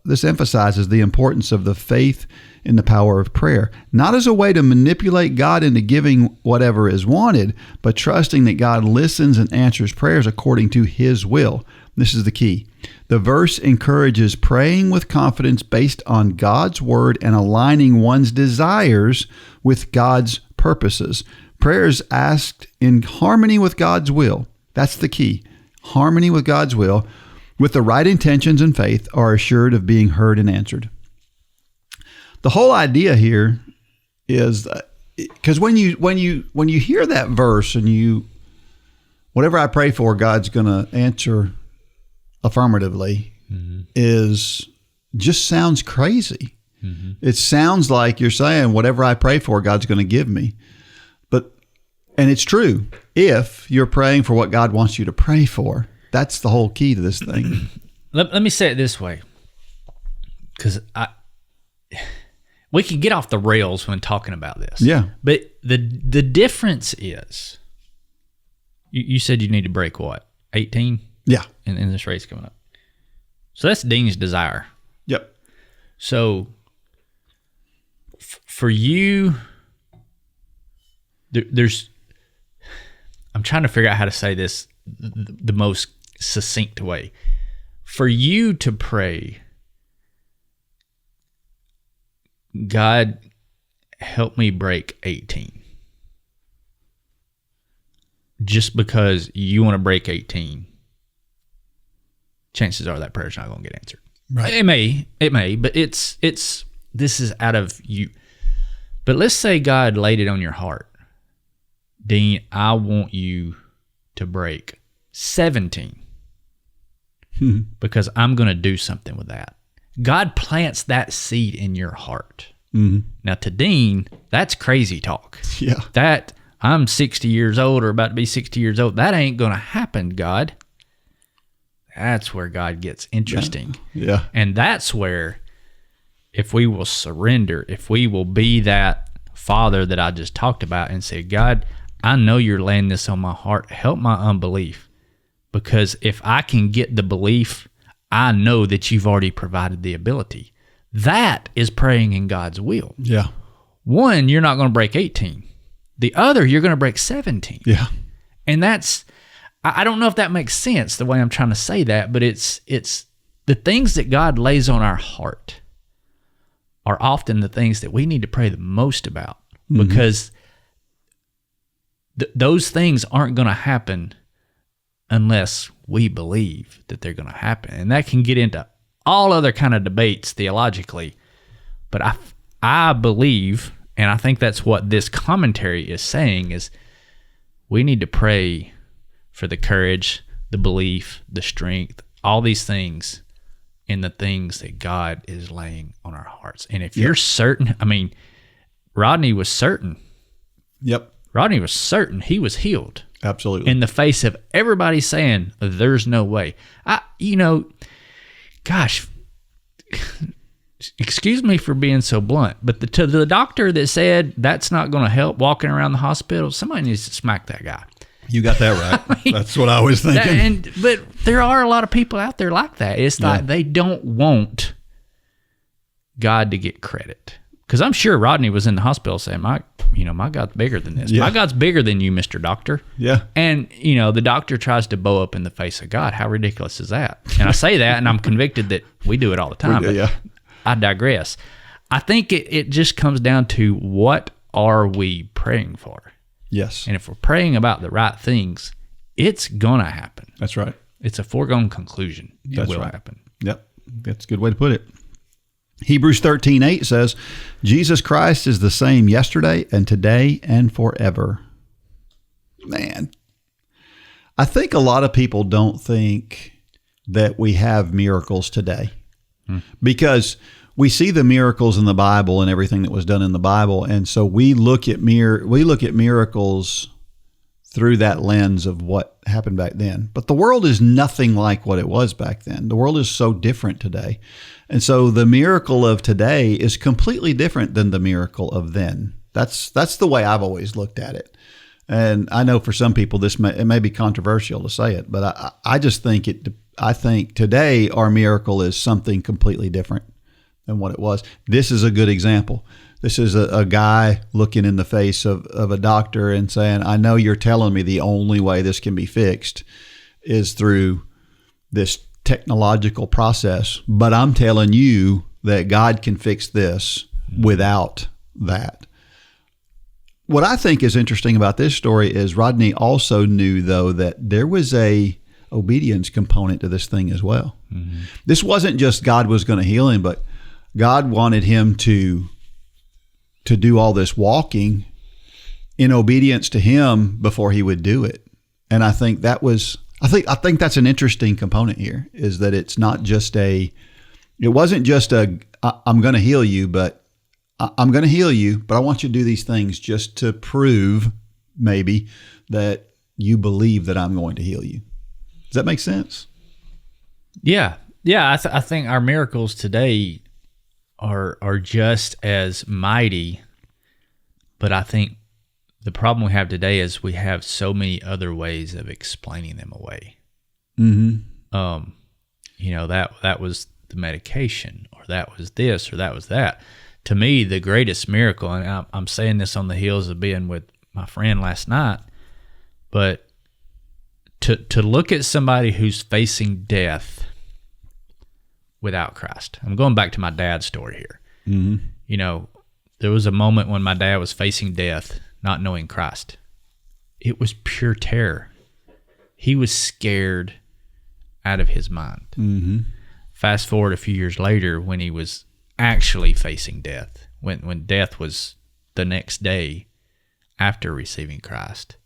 S2: This emphasizes the importance of the faith in the power of prayer, not as a way to manipulate God into giving whatever is wanted, but trusting that God listens and answers prayers according to His will. This is the key. The verse encourages praying with confidence based on God's word and aligning one's desires with God's purposes. Prayers asked in harmony with God's will. That's the key. Harmony with God's will, with the right intentions and faith, are assured of being heard and answered. The whole idea here is because when you hear that verse and whatever I pray for, God's going to answer affirmatively, is just sounds crazy. It sounds like you're saying whatever I pray for, God's going to give me. And it's true if you're praying for what God wants you to pray for. That's the whole key to this thing.
S3: Let me say it this way, because we can get off the rails when talking about this.
S2: Yeah.
S3: But the difference is, you said you need to break what? 18?
S2: Yeah.
S3: In this race coming up. So that's Dean's desire.
S2: Yep.
S3: So for you, I'm trying to figure out how to say this the most succinct way. For you to pray, God, help me break 18. Just because you want to break 18, chances are that prayer's not going to get answered.
S2: Right.
S3: It may, but this is out of you. But let's say God laid it on your heart. Dean, I want you to break 17 because I'm going to do something with that. God plants that seed in your heart. Now, to Dean, that's crazy talk.
S2: Yeah.
S3: That I'm 60 years old or about to be 60 years old. That ain't going to happen, God. That's where God gets interesting.
S2: Yeah.
S3: And that's where, if we will surrender, if we will be that Father that I just talked about and say, God, I know you're laying this on my heart. Help my unbelief. Because if I can get the belief, I know that you've already provided the ability. That is praying in God's will.
S2: Yeah. One,
S3: you're not going to break 18. The other, you're going to break 17.
S2: Yeah.
S3: And that's, I don't know if that makes sense the way I'm trying to say that, but it's the things that God lays on our heart are often the things that we need to pray the most about, because those things aren't going to happen unless we believe that they're going to happen. And that can get into all other kind of debates theologically. But I believe, and I think that's what this commentary is saying, is we need to pray for the courage, the belief, the strength, all these things in the things that God is laying on our hearts. And if you're certain, Rodney was certain.
S2: Yep.
S3: Rodney was certain he was healed.
S2: Absolutely.
S3: In the face of everybody saying, there's no way. Gosh, excuse me for being so blunt, but to the doctor that said that's not going to help walking around the hospital, somebody needs to smack that guy.
S2: You got that right. That's what I was thinking.
S3: But there are a lot of people out there like that. It's like they don't want God to get credit. Because I'm sure Rodney was in the hospital saying, my God's bigger than this.
S2: Yeah.
S3: My God's bigger than you, Mr. Doctor.
S2: Yeah.
S3: And, the doctor tries to bow up in the face of God. How ridiculous is that? And I say that, and I'm convicted that we do it all the time. But I digress. I think it just comes down to, what are we praying for?
S2: Yes.
S3: And if we're praying about the right things, it's going to happen.
S2: That's right.
S3: It's a foregone conclusion. It will happen.
S2: Yep. That's a good way to put it. Hebrews 13:8 says, Jesus Christ is the same yesterday and today and forever. Man, I think a lot of people don't think that we have miracles today because we see the miracles in the Bible and everything that was done in the Bible. And so we look at miracles through that lens of what happened back then. But the world is nothing like what it was back then. The world is so different today. And so the miracle of today is completely different than the miracle of then. That's the way I've always looked at it. And I know for some people it may be controversial to say it, but I just think I think today our miracle is something completely different than what it was. This is a good example. This is a guy looking in the face of a doctor and saying, I know you're telling me the only way this can be fixed is through this technological process, but I'm telling you that God can fix this without that. What I think is interesting about this story is Rodney also knew, though, that there was a obedience component to this thing as well. Mm-hmm. This wasn't just God was going to heal him, but God wanted him to do all this walking in obedience to him before he would do it. And I think I think that's an interesting component here, is that it's not just it wasn't just I'm going to heal you, but I'm going to heal you, but I want you to do these things just to prove maybe that you believe that I'm going to heal you. Does that make sense?
S3: Yeah. Yeah. I think our miracles today are just as mighty, but I think the problem we have today is we have so many other ways of explaining them away. Mm-hmm. That was the medication, or that was this, or that was that. To me, the greatest miracle, and I'm saying this on the heels of being with my friend last night, but to look at somebody who's facing death without Christ. I'm going back to my dad's story here. Mm-hmm. There was a moment when my dad was facing death, not knowing Christ. It was pure terror. He was scared out of his mind. Mm-hmm. Fast forward a few years later, when he was actually facing death, when death was the next day after receiving Christ.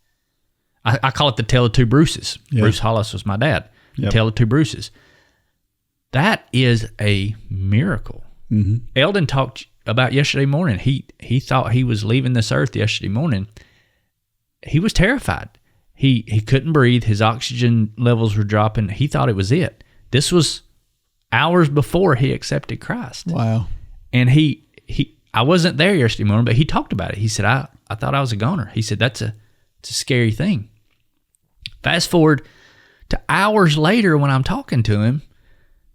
S3: I call it the tale of two Bruces. Yep. Bruce Hollis was my dad. Yep. Tale of two Bruces. That is a miracle. Mm-hmm. Eldon talked about yesterday morning. He thought he was leaving this earth yesterday morning. He was terrified. He couldn't breathe. His oxygen levels were dropping. He thought it was it. This was hours before he accepted Christ.
S2: Wow.
S3: And I wasn't there yesterday morning, but he talked about it. He said, I thought I was a goner. He said, it's a scary thing. Fast forward to hours later when I'm talking to him,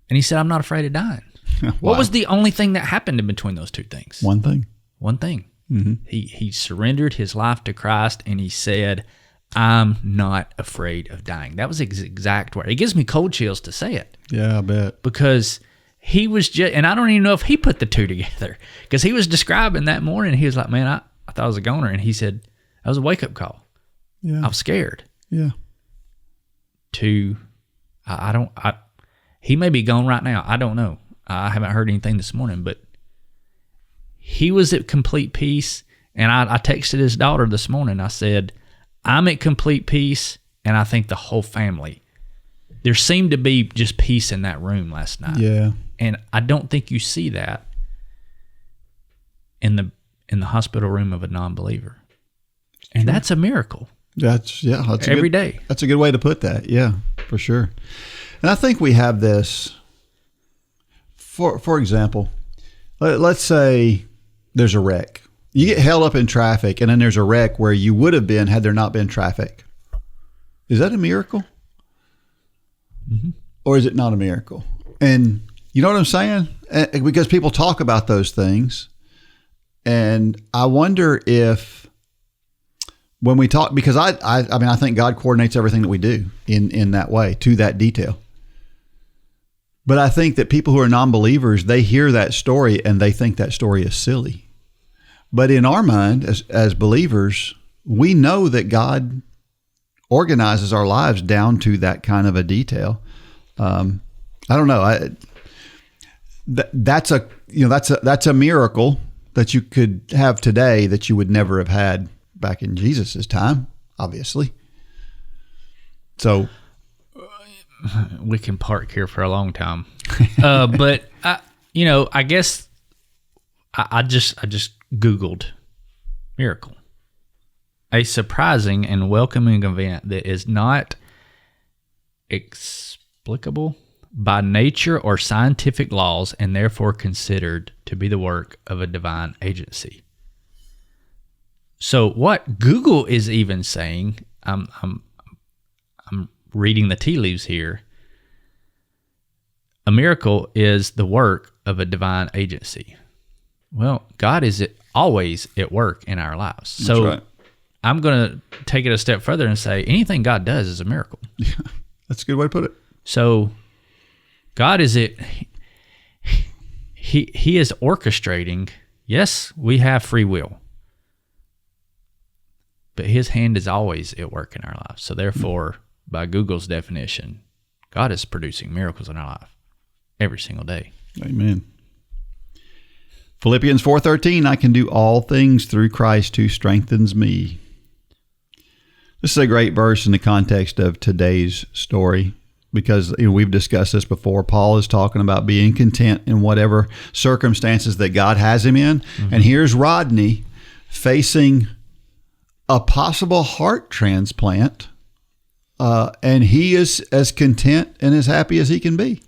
S3: and he said, I'm not afraid of dying. Wow. What was the only thing that happened in between those two things?
S2: One thing.
S3: Mm-hmm. He surrendered his life to Christ, and he said, I'm not afraid of dying. That was his exact word. It gives me cold chills to say it.
S2: Yeah, I bet.
S3: Because he was just, and I don't even know if he put the two together, because he was describing that morning. He was like, man, I thought I was a goner. And he said, that was a wake-up call. Yeah. I was scared.
S2: Yeah.
S3: He may be gone right now. I don't know. I haven't heard anything this morning, but he was at complete peace. And I texted his daughter this morning. I said, I'm at complete peace, and I think the whole family. There seemed to be just peace in that room last night.
S2: Yeah. And
S3: I don't think you see that in the hospital room of a non-believer. And that's a miracle.
S2: That's
S3: every day.
S2: That's a good way to put that. Yeah, for sure. And I think we have this, for example, let's say there's a wreck. You get held up in traffic, and then there's a wreck where you would have been had there not been traffic. Is that a miracle? Mm-hmm. Or is it not a miracle? And you know what I'm saying? Because people talk about those things, and I wonder if when we talk, because I think God coordinates everything that we do in that way, to that detail. But I think that people who are non-believers, they hear that story and they think that story is silly. But in our mind, as believers, we know that God organizes our lives down to that kind of a detail. I don't know. That's a miracle that you could have today that you would never have had back in Jesus's time, obviously. So
S3: we can park here for a long time. But I guess I just Googled miracle. A surprising and welcoming event that is not explicable by nature or scientific laws and therefore considered to be the work of a divine agency. So what Google is even saying, I'm reading the tea leaves here, a miracle is the work of a divine agency. Well, God is always at work in our lives. So
S2: That's right.
S3: I'm going to take it a step further and say anything God does is a miracle.
S2: Yeah, that's a good way to put it.
S3: So God is He is orchestrating. Yes, we have free will, but His hand is always at work in our lives. So therefore, by Google's definition, God is producing miracles in our life every single day.
S2: Amen. Philippians 4:13, I can do all things through Christ who strengthens me. This is a great verse in the context of today's story because we've discussed this before. Paul is talking about being content in whatever circumstances that God has him in. Mm-hmm. And here's Rodney facing a possible heart transplant, and he is as content and as happy as he can be.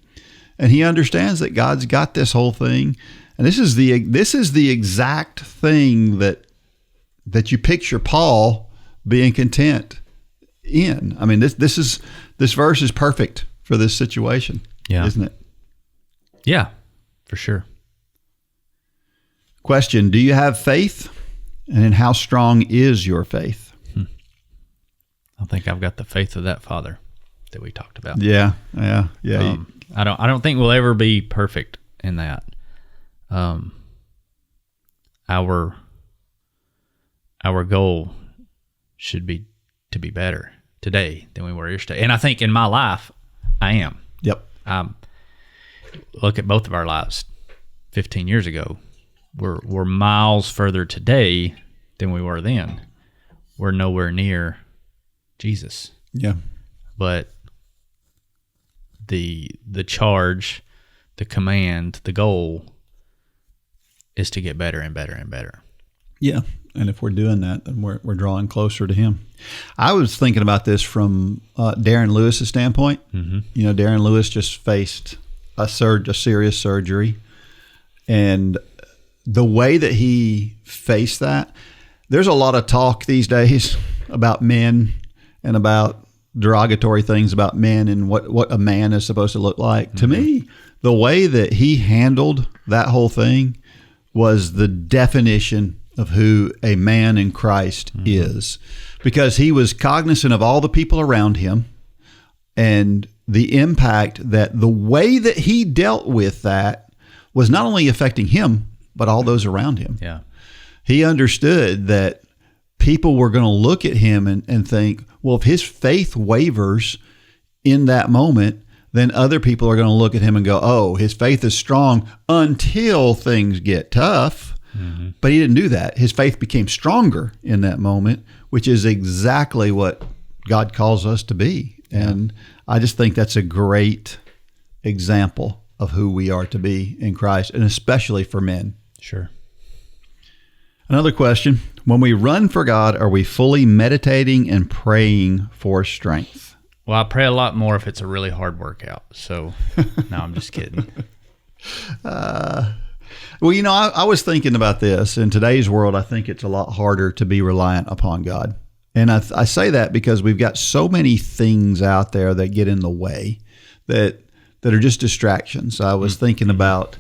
S2: And he understands that God's got this whole thing. And this is the exact thing that you picture Paul being content in. I mean, this verse is perfect for this situation, isn't it?
S3: Yeah, for sure.
S2: Question: do you have faith? And then how strong is your faith?
S3: I think I've got the faith of that father that we talked about.
S2: Yeah.
S3: I don't think we'll ever be perfect in that. Our goal should be to be better today than we were yesterday. And I think in my life, I am.
S2: Yep.
S3: Look at both of our lives 15 years ago. We're miles further today than we were then. We're nowhere near Jesus.
S2: Yeah.
S3: But the charge, the command, the goal is to get better and better and better.
S2: Yeah. And if we're doing that, then we're drawing closer to Him. I was thinking about this from Darren Lewis's standpoint. Mm-hmm. Darren Lewis just faced a serious surgery. And the way that he faced that, there's a lot of talk these days about men and about derogatory things about men and what a man is supposed to look like. Mm-hmm. To me, the way that he handled that whole thing was the definition of who a man in Christ is, because he was cognizant of all the people around him and the impact that the way that he dealt with that was not only affecting him, but all those around him.
S3: Yeah.
S2: He understood that people were going to look at him and think, well, if his faith wavers in that moment, then other people are going to look at him and go, oh, his faith is strong until things get tough. Mm-hmm. But he didn't do that. His faith became stronger in that moment, which is exactly what God calls us to be. Yeah. And I just think that's a great example of who we are to be in Christ, and especially for men.
S3: Sure.
S2: Another question: when we run for God, are we fully meditating and praying for strength?
S3: Well, I pray a lot more if it's a really hard workout. So, no, I'm just kidding.
S2: Well, I was thinking about this. In today's world, I think it's a lot harder to be reliant upon God. And I say that because we've got so many things out there that get in the way that are just distractions. I was thinking about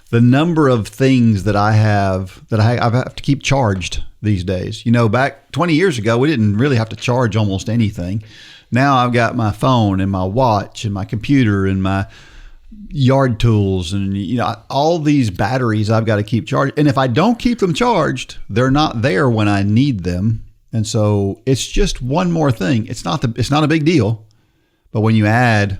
S2: the number of things that I have to keep charged these days. Back 20 years ago, we didn't really have to charge almost anything. Now I've got my phone and my watch and my computer and my yard tools and all these batteries I've got to keep charged. And if I don't keep them charged, they're not there when I need them. And so it's just one more thing. It's not a big deal, but when you add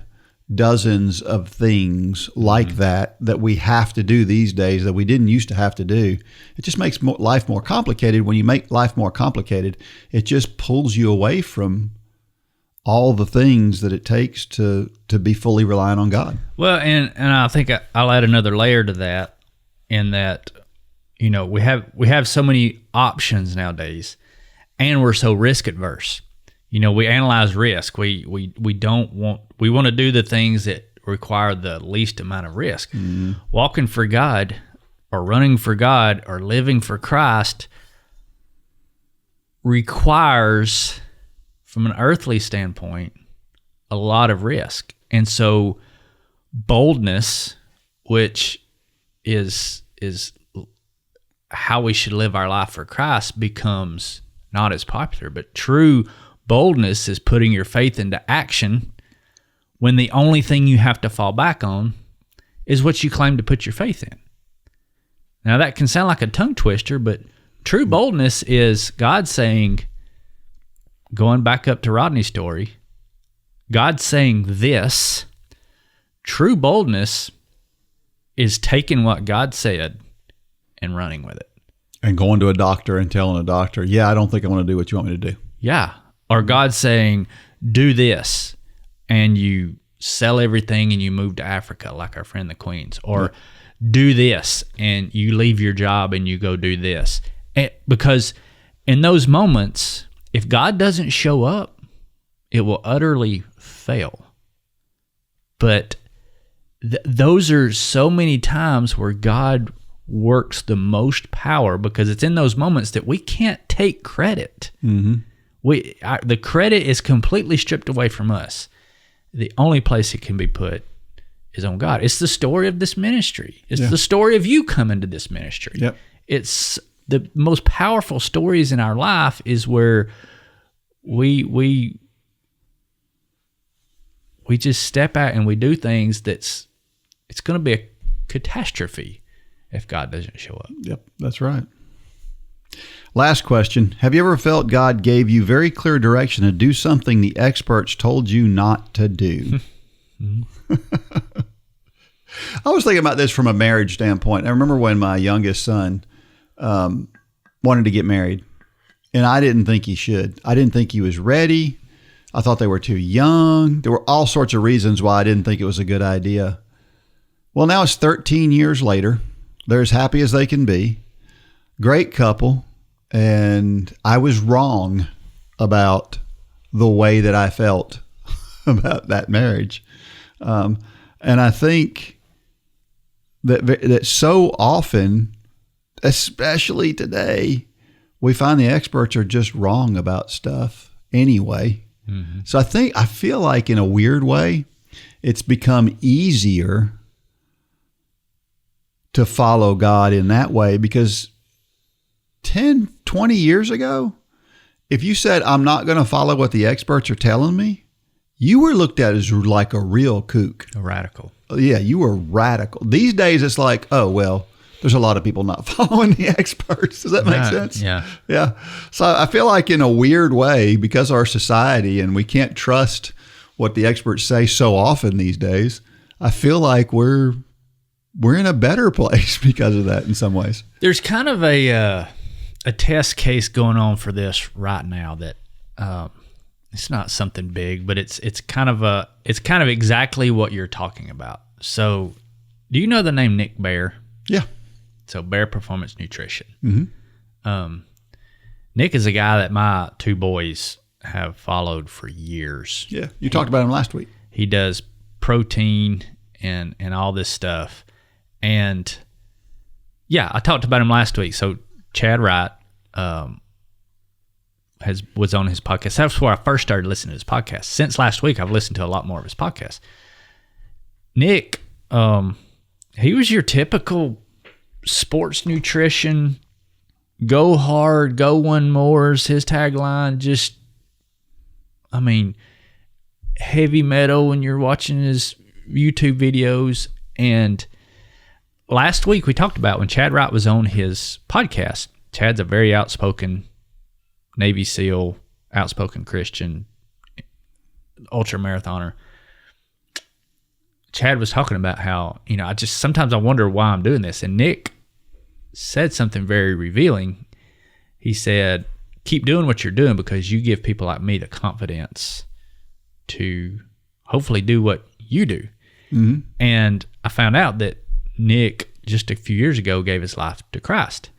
S2: dozens of things like that we have to do these days that we didn't used to have to do, it just makes life more complicated. When you make life more complicated, it just pulls you away from all the things that it takes to be fully reliant on God.
S3: Well, and I think I'll add another layer to that, in that, you know, we have so many options nowadays, and we're so risk adverse. You know, we analyze risk. We want to do the things that require the least amount of risk. Mm-hmm. Walking for God, or running for God, or living for Christ requires, from an earthly standpoint, a lot of risk. And so boldness, which is how we should live our life for Christ, becomes not as popular. But true boldness is putting your faith into action when the only thing you have to fall back on is what you claim to put your faith in. Now, that can sound like a tongue twister, but true boldness is God saying, going back up to Rodney's story, God saying this. True boldness is taking what God said and running with it.
S2: And going to a doctor and telling a doctor, yeah, I don't think I want to do what you want me to do.
S3: Yeah. Or God saying, do this, and you sell everything and you move to Africa like our friend the Queens. Or do this, and you leave your job and you go do this. Because in those moments, if God doesn't show up, it will utterly fail. But those are so many times where God works the most power, because it's in those moments that we can't take credit. Mm-hmm. The credit is completely stripped away from us. The only place it can be put is on God. It's the story of this ministry. It's the story of you coming to this ministry.
S2: Yep.
S3: It's the most powerful stories in our life is where we just step out and we do things it's going to be a catastrophe if God doesn't show up.
S2: Yep, that's right. Last question. Have you ever felt God gave you very clear direction to do something the experts told you not to do? I was thinking about this from a marriage standpoint. I remember when my youngest son wanted to get married, and I didn't think he should. I didn't think he was ready. I thought they were too young. There were all sorts of reasons why I didn't think it was a good idea. Well, now it's 13 years later. They're as happy as they can be. Great couple. And I was wrong about the way that I felt about that marriage. And I think that so often, especially today, we find the experts are just wrong about stuff anyway. Mm-hmm. So I feel like in a weird way, it's become easier to follow God in that way, because 10, 20 years ago, if you said, I'm not going to follow what the experts are telling me, you were looked at as like a real kook.
S3: A radical.
S2: Yeah, you were radical. These days, it's like, oh, well, there's a lot of people not following the experts. Does that make sense?
S3: Yeah.
S2: Yeah. So I feel like in a weird way, because our society and we can't trust what the experts say so often these days, I feel like we're in a better place because of that in some ways. There's
S3: kind of a test case going on for this right now that it's not something big, but it's kind of exactly what you're talking about. So, do you know the name Nick Bare?
S2: Yeah.
S3: So Bare Performance Nutrition.
S2: Mm-hmm.
S3: Nick is a guy that my two boys have followed for years.
S2: Yeah, you talked about him last week.
S3: He does protein and all this stuff. And yeah, I talked about him last week. So Chad Wright was on his podcast. That's where I first started listening to his podcast. Since last week, I've listened to a lot more of his podcast. Nick, he was your typical sports nutrition, go hard, go one more is his tagline. Just, I mean, heavy metal when you're watching his YouTube videos. And last week we talked about when Chad Wright was on his podcast. Chad's a very outspoken Navy SEAL, outspoken Christian, ultra marathoner. Chad was talking about how, sometimes I wonder why I'm doing this. And Nick said something very revealing. He said, keep doing what you're doing because you give people like me the confidence to hopefully do what you do. Mm-hmm. And I found out that Nick, just a few years ago, gave his life to Christ.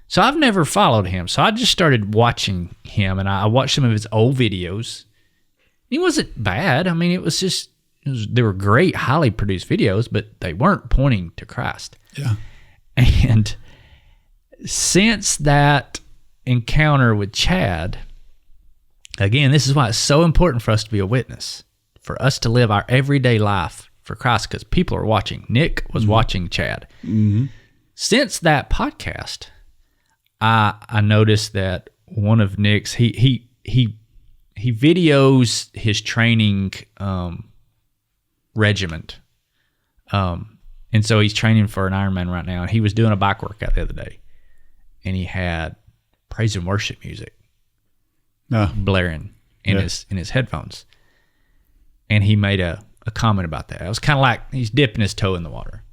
S3: So I've never followed him. So I just started watching him, and I watched some of his old videos. He wasn't bad. I mean, they were great, highly produced videos, but they weren't pointing to Christ.
S2: Yeah.
S3: And since that encounter with Chad, again, this is why it's so important for us to be a witness, for us to live our everyday life for Christ, because people are watching. Nick was watching Chad. Mm-hmm. Since that podcast, I noticed that one of Nick's, he videos his training regiment. And so he's training for an Ironman right now. And he was doing a bike workout the other day, and he had praise and worship music blaring in his headphones. And he made a comment about that. It was kind of like he's dipping his toe in the water.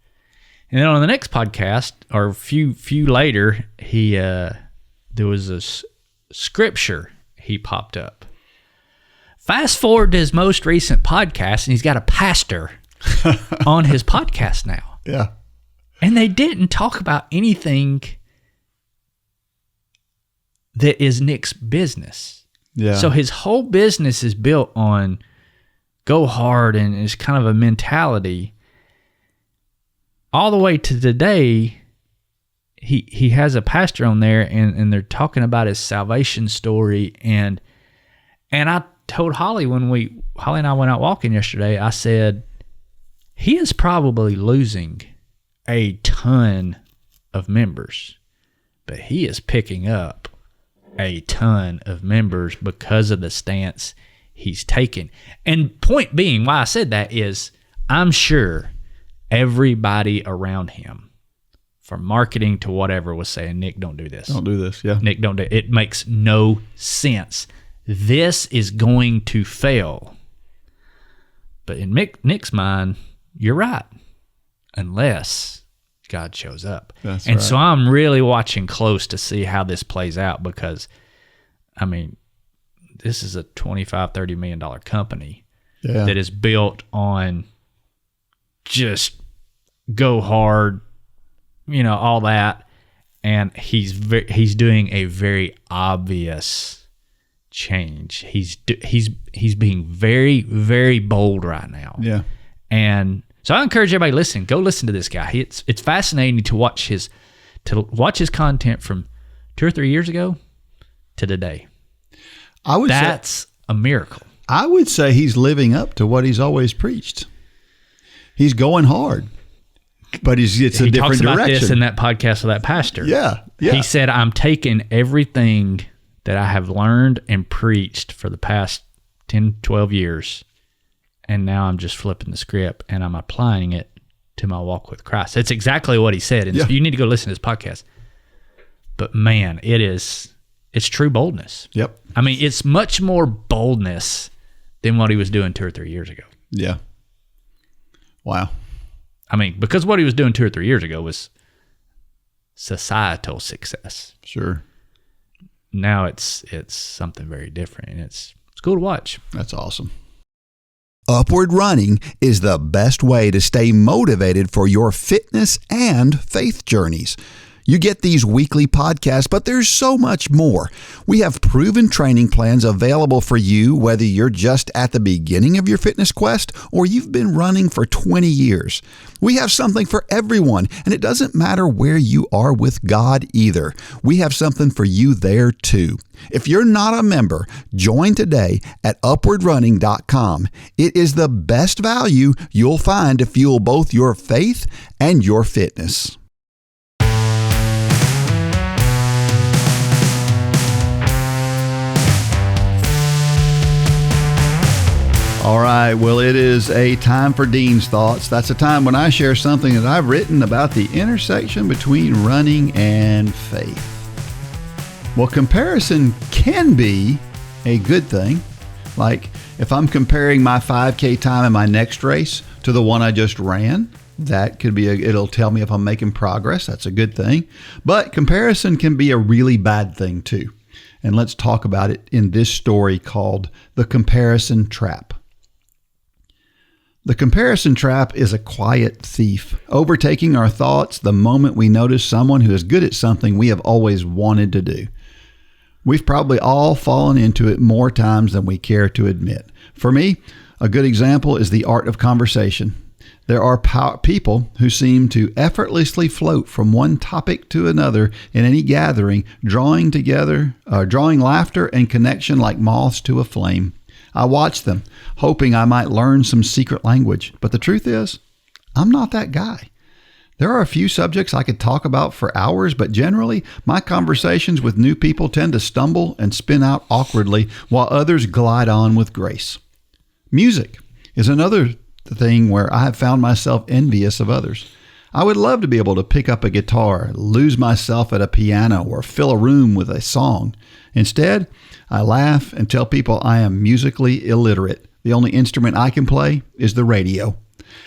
S3: And then on the next podcast, or a few later, there was a scripture he popped up. Fast forward to his most recent podcast, and he's got a pastor on his podcast now.
S2: Yeah.
S3: And they didn't talk about anything that is Nick's business.
S2: Yeah.
S3: So his whole business is built on go hard, and it's kind of a mentality. All the way to today, he has a pastor on there, and they're talking about his salvation story. And I told Holly Holly and I went out walking yesterday, I said, he is probably losing a ton of members, but he is picking up a ton of members because of the stance he's taken. And point being, why I said that is, I'm sure everybody around him, from marketing to whatever, was saying, Nick, don't do this.
S2: Don't do this, yeah.
S3: Nick, don't do it. It makes no sense. This is going to fail. But in Nick's mind, you're right. Unless God shows up.
S2: That's
S3: and
S2: right.
S3: So I'm really watching close to see how this plays out, because, I mean, this is a $25, $30 million company that is built on just go hard, all that. And he's doing a very obvious change. He's being very, very bold right now.
S2: Yeah.
S3: And so I encourage everybody listening, go listen to this guy. It's fascinating to watch his content from 2 or 3 years ago to today. That's a miracle.
S2: I would say he's living up to what he's always preached. He's going hard, but it's a different
S3: talks about
S2: direction.
S3: This in that podcast with that pastor.
S2: Yeah.
S3: He said, I'm taking everything that I have learned and preached for the past 10, 12 years, and now I'm just flipping the script and I'm applying it to my walk with Christ. That's exactly what he said. And so you need to go listen to his podcast. But man, it's true boldness.
S2: Yep.
S3: I mean, it's much more boldness than what he was doing 2 or 3 years ago.
S2: Yeah. Wow.
S3: I mean, because what he was doing 2 or 3 years ago was societal success.
S2: Sure.
S3: Now it's something very different, and it's cool to watch.
S2: That's awesome. Upward Running is the best way to stay motivated for your fitness and faith journeys. You get these weekly podcasts, but there's so much more. We have proven training plans available for you, whether you're just at the beginning of your fitness quest or you've been running for 20 years. We have something for everyone, and it doesn't matter where you are with God either. We have something for you there too. If you're not a member, join today at upwardrunning.com. It is the best value you'll find to fuel both your faith and your fitness. All right, well, it is a time for Dean's Thoughts. That's a time when I share something that I've written about the intersection between running and faith. Well, comparison can be a good thing. Like if I'm comparing my 5K time in my next race to the one I just ran, that could be it'll tell me if I'm making progress. That's a good thing. But comparison can be a really bad thing too. And let's talk about it in this story called The Comparison Trap. The comparison trap is a quiet thief, overtaking our thoughts the moment we notice someone who is good at something we have always wanted to do. We've probably all fallen into it more times than we care to admit. For me, a good example is the art of conversation. There are people who seem to effortlessly float from one topic to another in any gathering, drawing laughter and connection like moths to a flame. I watch them, hoping I might learn some secret language. But the truth is, I'm not that guy. There are a few subjects I could talk about for hours, but generally, my conversations with new people tend to stumble and spin out awkwardly, while others glide on with grace. Music is another thing where I have found myself envious of others. I would love to be able to pick up a guitar, lose myself at a piano, or fill a room with a song. Instead, I laugh and tell people I am musically illiterate. The only instrument I can play is the radio.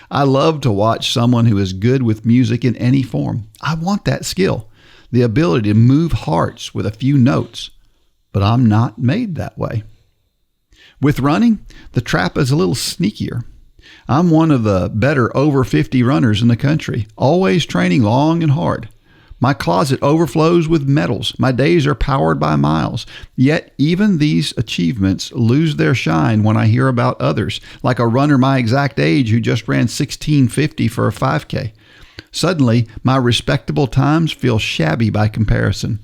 S2: I love to watch someone who is good with music in any form. I want that skill, the ability to move hearts with a few notes, but I'm not made that way. With running, the trap is a little sneakier. I'm one of the better over 50 runners in the country, always training long and hard. My closet overflows with medals. My days are powered by miles. Yet even these achievements lose their shine when I hear about others, like a runner my exact age who just ran 16:50 for a 5K. Suddenly, my respectable times feel shabby by comparison.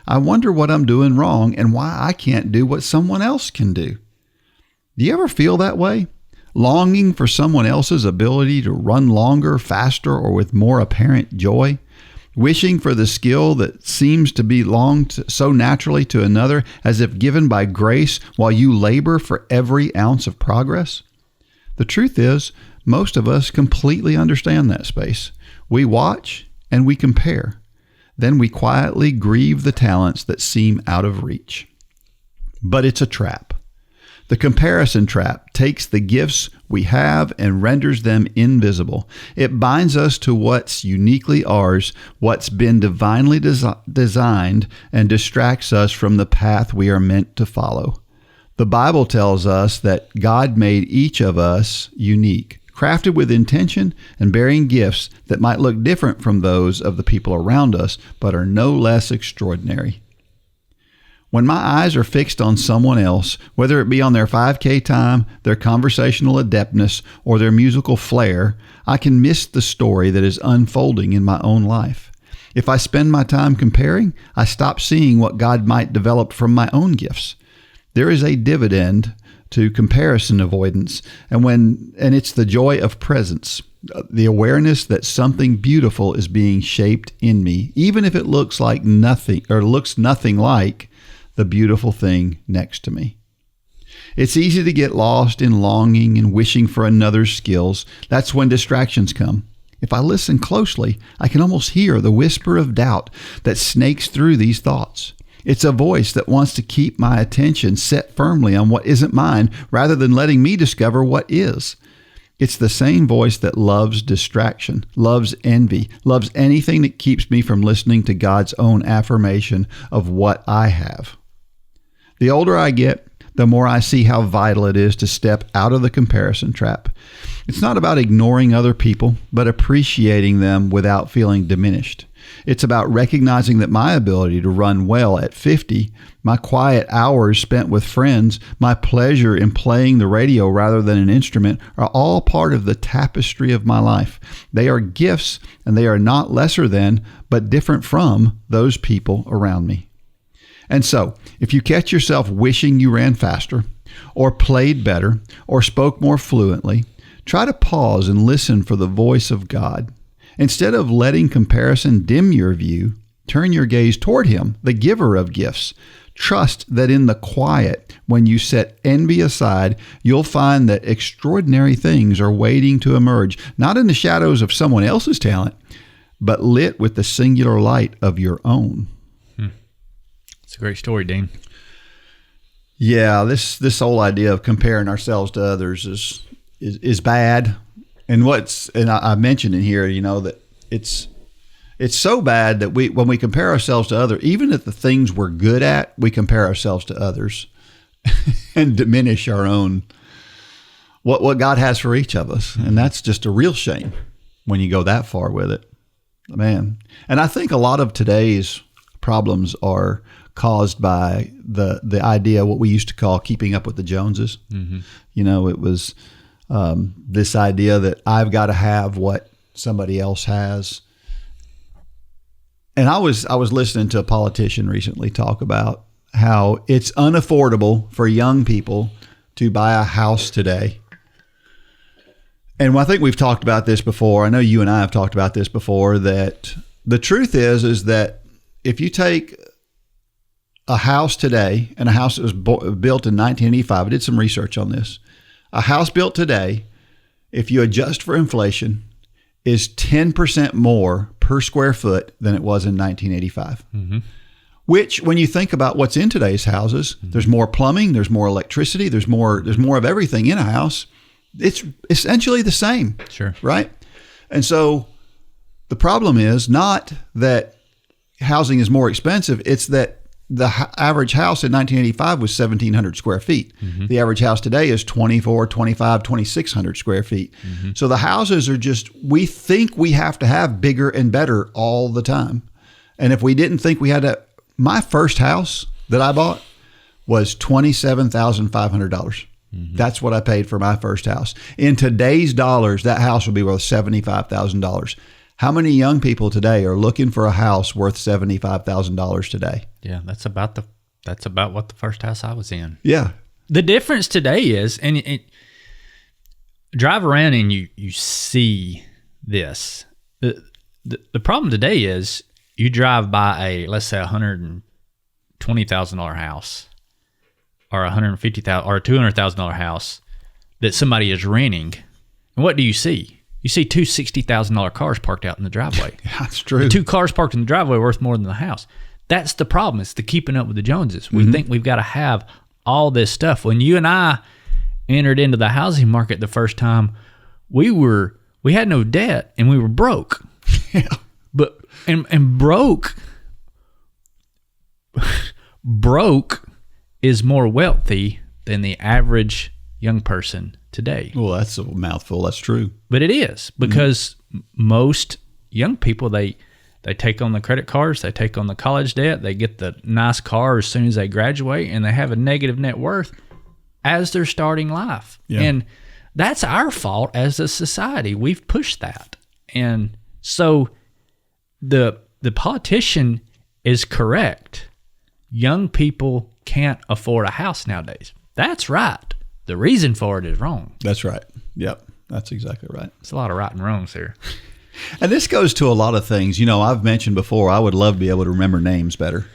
S2: I wonder what I'm doing wrong and why I can't do what someone else can do. Do you ever feel that way? Longing for someone else's ability to run longer, faster, or with more apparent joy? Wishing for the skill that seems to belong so naturally to another as if given by grace while you labor for every ounce of progress? The truth is, most of us completely understand that space. We watch and we compare. Then we quietly grieve the talents that seem out of reach. But it's a trap. The comparison trap takes the gifts we have and renders them invisible. It binds us to what's uniquely ours, what's been divinely designed, and distracts us from the path we are meant to follow. The Bible tells us that God made each of us unique, crafted with intention and bearing gifts that might look different from those of the people around us, but are no less extraordinary. When my eyes are fixed on someone else, whether it be on their 5K time, their conversational adeptness, or their musical flair, I can miss the story that is unfolding in my own life. If I spend my time comparing, I stop seeing what God might develop from my own gifts. There is a dividend to comparison avoidance, and it's the joy of presence, the awareness that something beautiful is being shaped in me, even if it looks like nothing or looks nothing like the beautiful thing next to me. It's easy to get lost in longing and wishing for another's skills. That's when distractions come. If I listen closely, I can almost hear the whisper of doubt that snakes through these thoughts. It's a voice that wants to keep my attention set firmly on what isn't mine rather than letting me discover what is. It's the same voice that loves distraction, loves envy, loves anything that keeps me from listening to God's own affirmation of what I have. The older I get, the more I see how vital it is to step out of the comparison trap. It's not about ignoring other people, but appreciating them without feeling diminished. It's about recognizing that my ability to run well at 50, my quiet hours spent with friends, my pleasure in playing the radio rather than an instrument are all part of the tapestry of my life. They are gifts, and they are not lesser than, but different from, those people around me. And so, if you catch yourself wishing you ran faster, or played better, or spoke more fluently, try to pause and listen for the voice of God. Instead of letting comparison dim your view, turn your gaze toward Him, the giver of gifts. Trust that in the quiet, when you set envy aside, you'll find that extraordinary things are waiting to emerge, not in the shadows of someone else's talent, but lit with the singular light of your own.
S3: It's a great story, Dean.
S2: Yeah, this whole idea of comparing ourselves to others is bad. And I mentioned in here, that it's so bad that when we compare ourselves to others, even at the things we're good at, we compare ourselves to others and diminish our own what God has for each of us. And that's just a real shame when you go that far with it, man. And I think a lot of today's problems are caused by the idea, what we used to call keeping up with the Joneses. Mm-hmm. It was this idea that I've got to have what somebody else has. And I was listening to a politician recently talk about how it's unaffordable for young people to buy a house today. And I think we've talked about this before. I know you and I have talked about this before, that the truth is that if you take a house today, and a house that was built in 1985, I did some research on this. A house built today, if you adjust for inflation, is 10% more per square foot than it was in 1985. Mm-hmm. Which, when you think about what's in today's houses, mm-hmm. there's more plumbing, there's more electricity, there's more of everything in a house. It's essentially the same.
S3: Sure.
S2: Right? And so the problem is not that housing is more expensive, it's that the average house in 1985 was 1,700 square feet. Mm-hmm. The average house today is 24, 25, 2,600 square feet. Mm-hmm. So the houses are we think we have to have bigger and better all the time. And if we didn't think we had to, my first house that I bought was $27,500. Mm-hmm. That's what I paid for my first house. In today's dollars, that house would be worth $75,000. How many young people today are looking for a house worth $75,000 today?
S3: Yeah, that's about what the first house I was in.
S2: Yeah.
S3: The difference today is, drive around and you see this. The problem today is you drive by let's say $120,000 house or $150,000 or a $200,000 house that somebody is renting, and what do you see? You see two $60,000 cars parked out in the driveway.
S2: That's true.
S3: The two cars parked in the driveway are worth more than the house. That's the problem. It's the keeping up with the Joneses. We think we've got to have all this stuff. When you and I entered into the housing market the first time, we had no debt and we were broke.
S2: Yeah.
S3: But and broke is more wealthy than the average young person today.
S2: Well, that's a mouthful. That's true.
S3: But it is, because most young people, they take on the credit cards, they take on the college debt, they get the nice car as soon as they graduate, and they have a negative net worth as they're starting life. Yeah. And that's our fault as a society. We've pushed that. And so the politician is correct. Young people can't afford a house nowadays. That's right. The reason for it is wrong.
S2: That's right. Yep. That's exactly right.
S3: It's a lot of right and wrongs here.
S2: And this goes to a lot of things. I've mentioned before, I would love to be able to remember names better.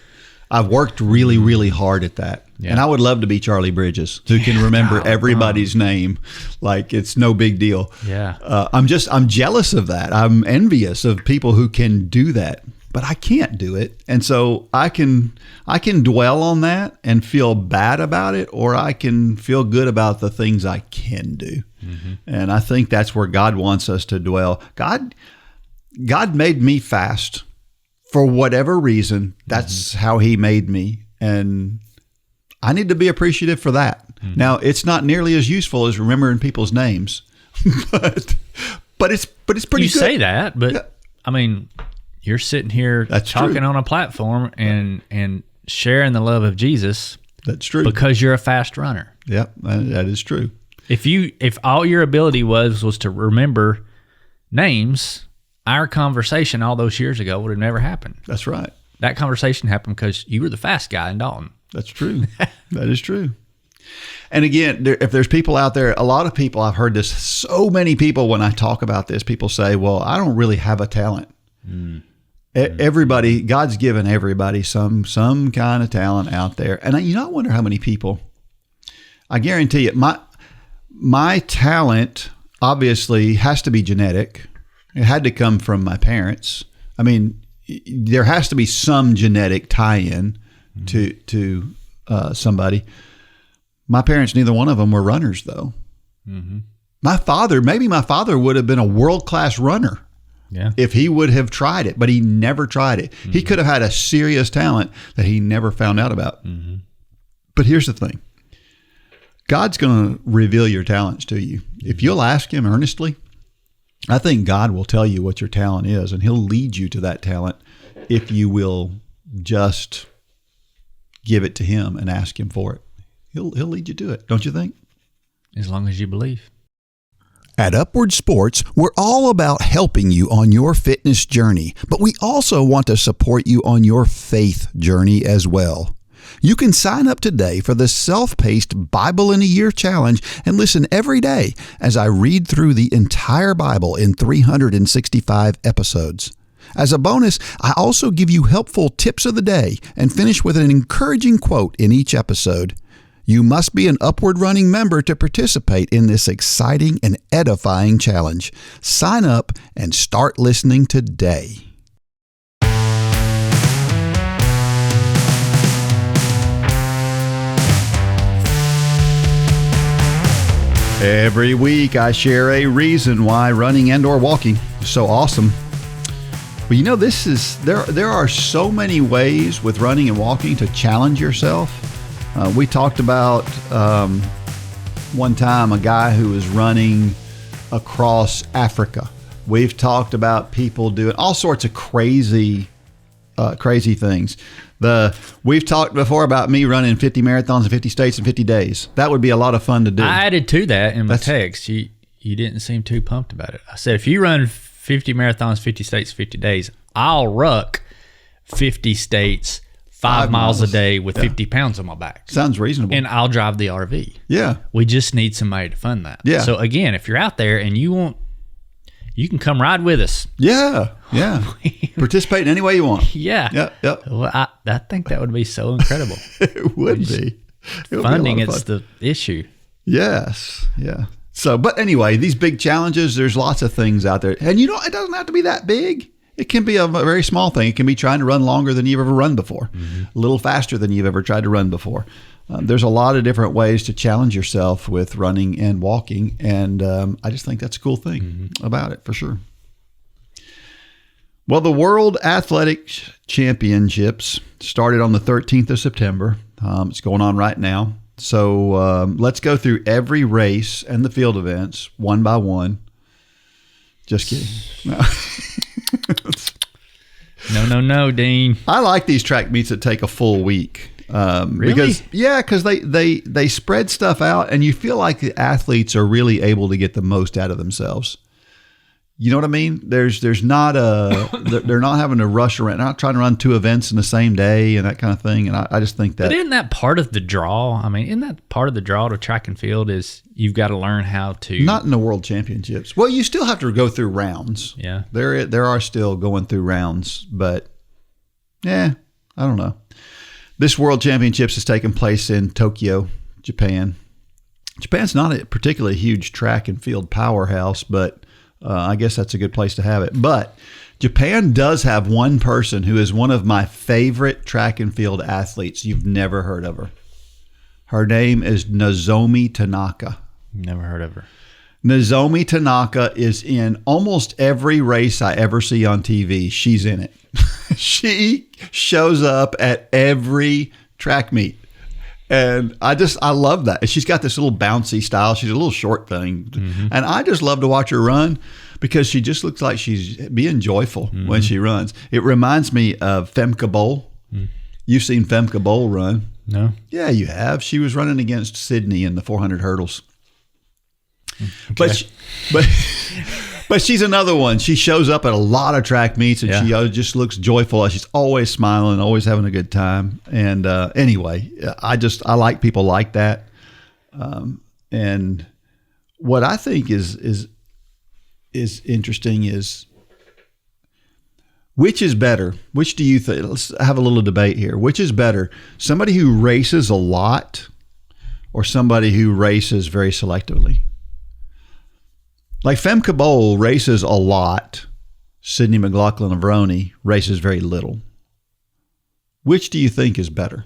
S2: I've worked really, really hard at that. Yeah. And I would love to be Charlie Bridges, who can remember everybody's name like it's no big deal.
S3: Yeah.
S2: I'm jealous of that. I'm envious of people who can do that, but I can't do it. And so I can dwell on that and feel bad about it, or I can feel good about the things I can do. Mm-hmm. And I think that's where God wants us to dwell. God made me fast for whatever reason. That's how he made me. And I need to be appreciative for that. Mm-hmm. Now, it's not nearly as useful as remembering people's names, but it's pretty good.
S3: You say that, but yeah. I mean, you're sitting here talking on a platform and sharing the love of Jesus.
S2: That's true.
S3: Because you're a fast runner.
S2: Yep, that is true.
S3: If all your ability was to remember names, our conversation all those years ago would have never happened.
S2: That's right.
S3: That conversation happened because you were the fast guy in Dalton.
S2: That's true. That is true. And again, if there's people out there, a lot of people, I've heard this, so many people when I talk about this, people say, well, I don't really have a talent. Mm. Everybody, God's given everybody some kind of talent out there. And I wonder how many people, I guarantee it, my talent obviously has to be genetic. It had to come from my parents. I mean, there has to be some genetic tie-in to somebody. My parents, neither one of them were runners, though.
S3: Mm-hmm.
S2: Maybe my father would have been a world-class runner if he would have tried it, but he never tried it. Mm-hmm. He could have had a serious talent that he never found out about. Mm-hmm. But here's the thing. God's going to reveal your talents to you. If you'll ask him earnestly, I think God will tell you what your talent is, and he'll lead you to that talent if you will just give it to him and ask him for it. He'll lead you to it, don't you think?
S3: As long as you believe.
S2: At Upward Sports, we're all about helping you on your fitness journey, but we also want to support you on your faith journey as well. You can sign up today for the self-paced Bible in a Year Challenge and listen every day as I read through the entire Bible in 365 episodes. As a bonus, I also give you helpful tips of the day and finish with an encouraging quote in each episode. You must be an Upward Running member to participate in this exciting and edifying challenge. Sign up and start listening today. Every week I share a reason why running and or walking is so awesome. But you know, there are so many ways with running and walking to challenge yourself. We talked about one time a guy who was running across Africa. We've talked about people doing all sorts of crazy things. We've talked before about me running 50 marathons in 50 states in 50 days. That would be a lot of fun to do.
S3: I added to that in my text. You didn't seem too pumped about it. I said, if you run 50 marathons, 50 states, 50 days, I'll ruck 50 states, 5 miles a day with 50 pounds on my back.
S2: Sounds reasonable.
S3: And I'll drive the RV.
S2: Yeah.
S3: We just need somebody to fund that.
S2: Yeah.
S3: So again, if you're out there and you can come ride with us.
S2: Yeah. Yeah. Participate in any way you want.
S3: Yeah.
S2: Yep.
S3: Well, I think that would be so incredible.
S2: It would be.
S3: Funding, it's the issue.
S2: Yes. Yeah. So, but anyway, these big challenges, there's lots of things out there. And it doesn't have to be that big. It can be a very small thing. It can be trying to run longer than you've ever run before, a little faster than you've ever tried to run before. There's a lot of different ways to challenge yourself with running and walking, and I just think that's a cool thing about it, for sure. Well, the World Athletics Championships started on the 13th of September. It's going on right now. So let's go through every race and the field events one by one. Just kidding. No.
S3: No, Dean.
S2: I like these track meets that take a full week.
S3: Really?
S2: Because they spread stuff out, and you feel like the athletes are really able to get the most out of themselves. You know what I mean? There's not they're not having to rush around, not trying to run 2 events in the same day and that kind of thing. And I just think that.
S3: But isn't that part of the draw? I mean, isn't that part of the draw to track and field is you've got to learn how to.
S2: Not in the World Championships. Well, you still have to go through rounds.
S3: Yeah.
S2: There are still going through rounds, but I don't know. This World Championships is taking place in Tokyo, Japan. Japan's not a particularly huge track and field powerhouse, but I guess that's a good place to have it. But Japan does have one person who is one of my favorite track and field athletes. You've never heard of her. Her name is Nozomi Tanaka.
S3: Never heard of her.
S2: Nozomi Tanaka is in almost every race I ever see on TV. She's in it. She shows up at every track meet. And I love that. She's got this little bouncy style. She's a little short thing. Mm-hmm. And I just love to watch her run because she just looks like she's being joyful when she runs. It reminds me of Femke Bol. You've seen Femke Bol run.
S3: No.
S2: Yeah, you have. She was running against Sydney in the 400 hurdles.
S3: Okay.
S2: But she's another one. She shows up at a lot of track meets, and she just looks joyful. She's always smiling, always having a good time. And anyway, I like people like that. And what I think is interesting is, which is better? Which do you think? Let's have a little debate here. Which is better? Somebody who races a lot or somebody who races very selectively? Like Femke Bol races a lot. Sydney McLaughlin of Roni races very little. Which do you think is better?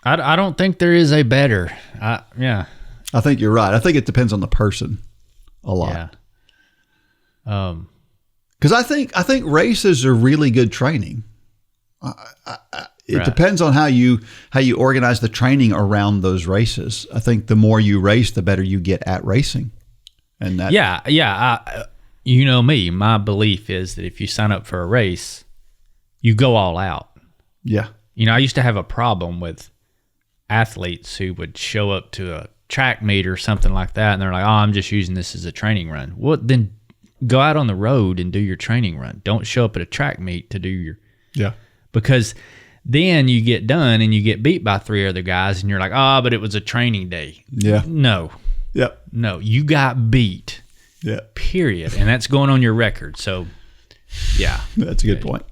S3: I don't think there is a better. Yeah.
S2: I think you're right. I think it depends on the person a lot.
S3: Yeah.
S2: Because I think races are really good training. It depends on how you organize the training around those races. I think the more you race, the better you get at racing. And that,
S3: you know me. My belief is that if you sign up for a race, you go all out.
S2: Yeah.
S3: You know, I used to have a problem with athletes who would show up to a track meet or something like that, and they're like, "Oh, I'm just using this as a training run." Well, then go out on the road and do your training run. Don't show up at a track meet to do your because then you get done and you get beat by 3 other guys, and you're like, "Oh, but it was a training day."
S2: Yeah.
S3: No.
S2: Yep.
S3: No, you got beat.
S2: Yeah.
S3: Period. And that's going on your record. So, yeah.
S2: That's a good point.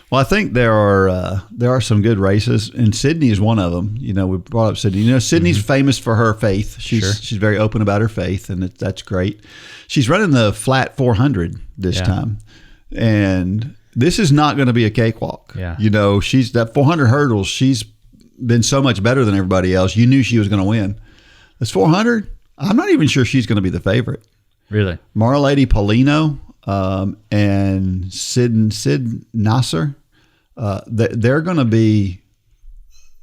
S2: Well, I think there are some good races, and Sydney is one of them. You know, we brought up Sydney. You know, Sydney's famous for her faith. She's very open about her faith, and that's great. She's running the flat 400 this time, and this is not going to be a cakewalk.
S3: Yeah.
S2: You know, she's that 400 hurdles. She's been so much better than everybody else. You knew she was going to win. This 400, I'm not even sure she's going to be the favorite.
S3: Really?
S2: Marlady Polino and Sid Nasser. They're going to be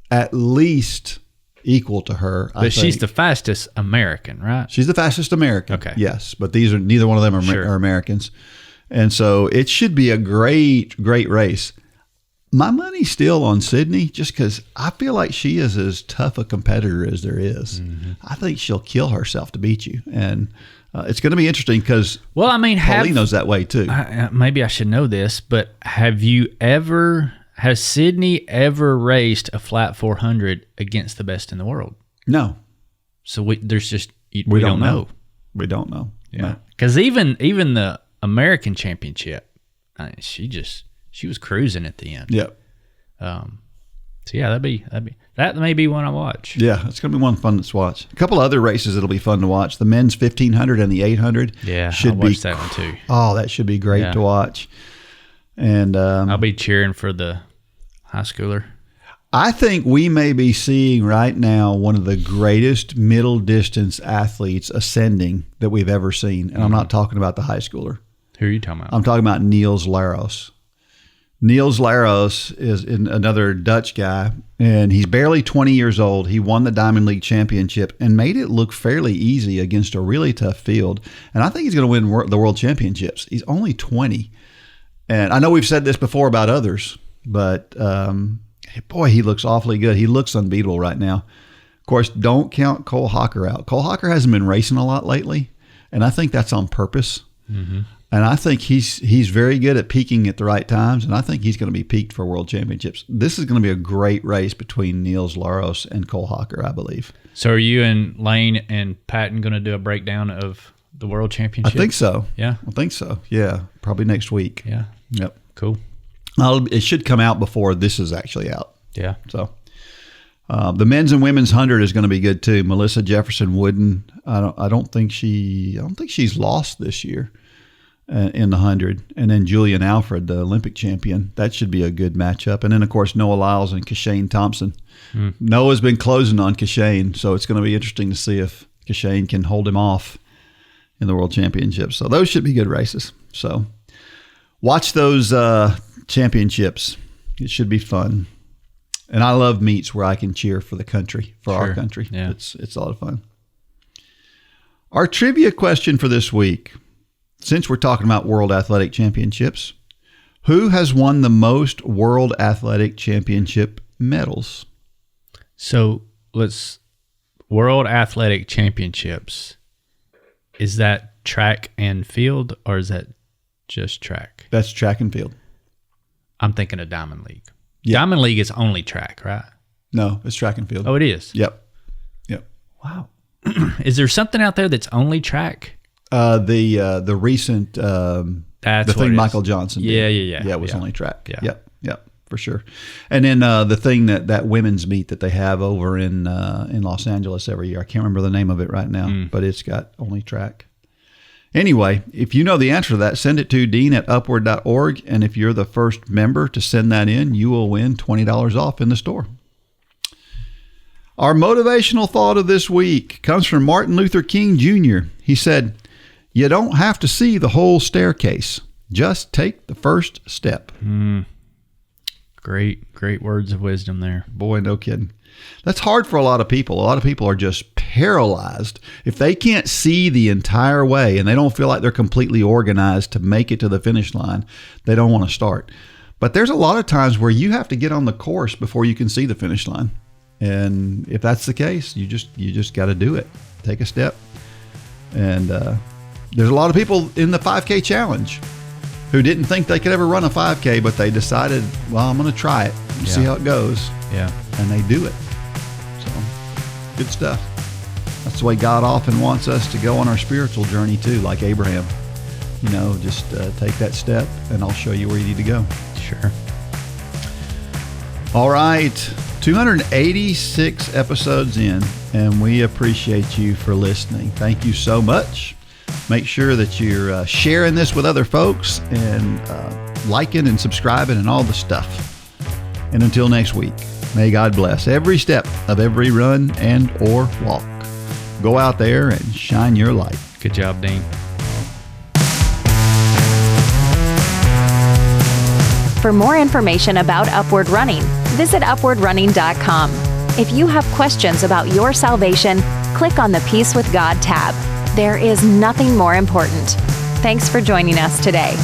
S2: at least equal to her.
S3: But she's the fastest American, right?
S2: She's the fastest American.
S3: Okay.
S2: Yes, but neither one of them are Americans, and so it should be a great race. My money's still on Sydney, just because I feel like she is as tough a competitor as there is. Mm-hmm. I think she'll kill herself to beat you, and it's going to be interesting because Paulino's that way too.
S3: Maybe I should know this, but has Sydney ever raced a flat 400 against the best in the world?
S2: No.
S3: So we don't know.
S2: We don't know.
S3: Yeah, because even the American Championship, she was cruising at the end.
S2: Yep.
S3: So yeah, that may be one I watch.
S2: Yeah, it's going to be one fun to watch. A couple other races that'll be fun to watch: the men's 1500 and the 800.
S3: Yeah, I'll watch that one too.
S2: Oh, that should be great to watch. And
S3: I'll be cheering for the high schooler.
S2: I think we may be seeing right now one of the greatest middle distance athletes ascending that we've ever seen, and I'm not talking about the high schooler.
S3: Who are you talking about?
S2: I'm talking about Niels Laros. Niels Laros is another Dutch guy, and he's barely 20 years old. He won the Diamond League Championship and made it look fairly easy against a really tough field. And I think he's going to win the World Championships. He's only 20. And I know we've said this before about others, but boy, he looks awfully good. He looks unbeatable right now. Of course, don't count Cole Hocker out. Cole Hocker hasn't been racing a lot lately, and I think that's on purpose. Mm-hmm. And I think he's very good at peaking at the right times, and I think he's going to be peaked for World Championships. This is going to be a great race between Niels Laros and Cole Hocker, I believe.
S3: So are you and Lane and Patton going to do a breakdown of the World Championship?
S2: I think so.
S3: Yeah?
S2: I think so. Yeah, probably next week.
S3: Yeah.
S2: Yep.
S3: Cool.
S2: It should come out before this is actually out.
S3: Yeah.
S2: So the men's and women's 100 is going to be good too. Melissa Jefferson Wooden, I don't think she's lost this year in the 100. And then Julian Alfred, the Olympic champion, that should be a good matchup. And then of course Noah Lyles and Kashane Thompson. Noah's been closing on Kashane, so it's going to be interesting to see if Kashane can hold him off in the World Championship. So those should be good races. So watch those championships. It should be fun. And I love meets where I can cheer for the country, for our country.
S3: Yeah.
S2: It's a lot of fun. Our trivia question for this week, since we're talking about World Athletic Championships, who has won the most World Athletic Championship medals?
S3: So World Athletic Championships, is that track and field or is that just track?
S2: That's track and field.
S3: I'm thinking of Diamond League.
S2: Yeah.
S3: Diamond League is only track, right?
S2: No, it's track and field.
S3: Oh, it is?
S2: Yep.
S3: Wow. Is there something out there that's only track?
S2: The recent
S3: That's
S2: the thing
S3: what
S2: Michael Johnson did.
S3: Yeah.
S2: Yeah, it was only track.
S3: Yeah.
S2: Yep, for sure. And then the thing that women's meet that they have over in Los Angeles every year. I can't remember the name of it right now, but it's got only track. Anyway, if you know the answer to that, send it to dean@upward.org. And if you're the first member to send that in, you will win $20 off in the store. Our motivational thought of this week comes from Martin Luther King Jr. He said, "You don't have to see the whole staircase. Just take the first step."
S5: Great words of wisdom there.
S2: Boy, no kidding. That's hard for a lot of people. A lot of people are just paralyzed. If they can't see the entire way and they don't feel like they're completely organized to make it to the finish line, they don't want to start. But there's a lot of times where you have to get on the course before you can see the finish line. And if that's the case, you just got to do it. Take a step. And there's a lot of people in the 5K challenge who didn't think they could ever run a 5K, but they decided, well, I'm going to try it and see how it goes.
S5: Yeah.
S2: And they do it. So, good stuff. That's the way God often wants us to go on our spiritual journey too, like Abraham. Just take that step and I'll show you where you need to go.
S5: Sure.
S2: All right. 286 episodes in, and we appreciate you for listening. Thank you so much. Make sure that you're sharing this with other folks and liking and subscribing and all the stuff. And until next week, may God bless every step of every run and or walk. Go out there and shine your light.
S5: Good job, Dean.
S1: For more information about Upward Running, visit upwardrunning.com. If you have questions about your salvation, click on the Peace with God tab. There is nothing more important. Thanks for joining us today.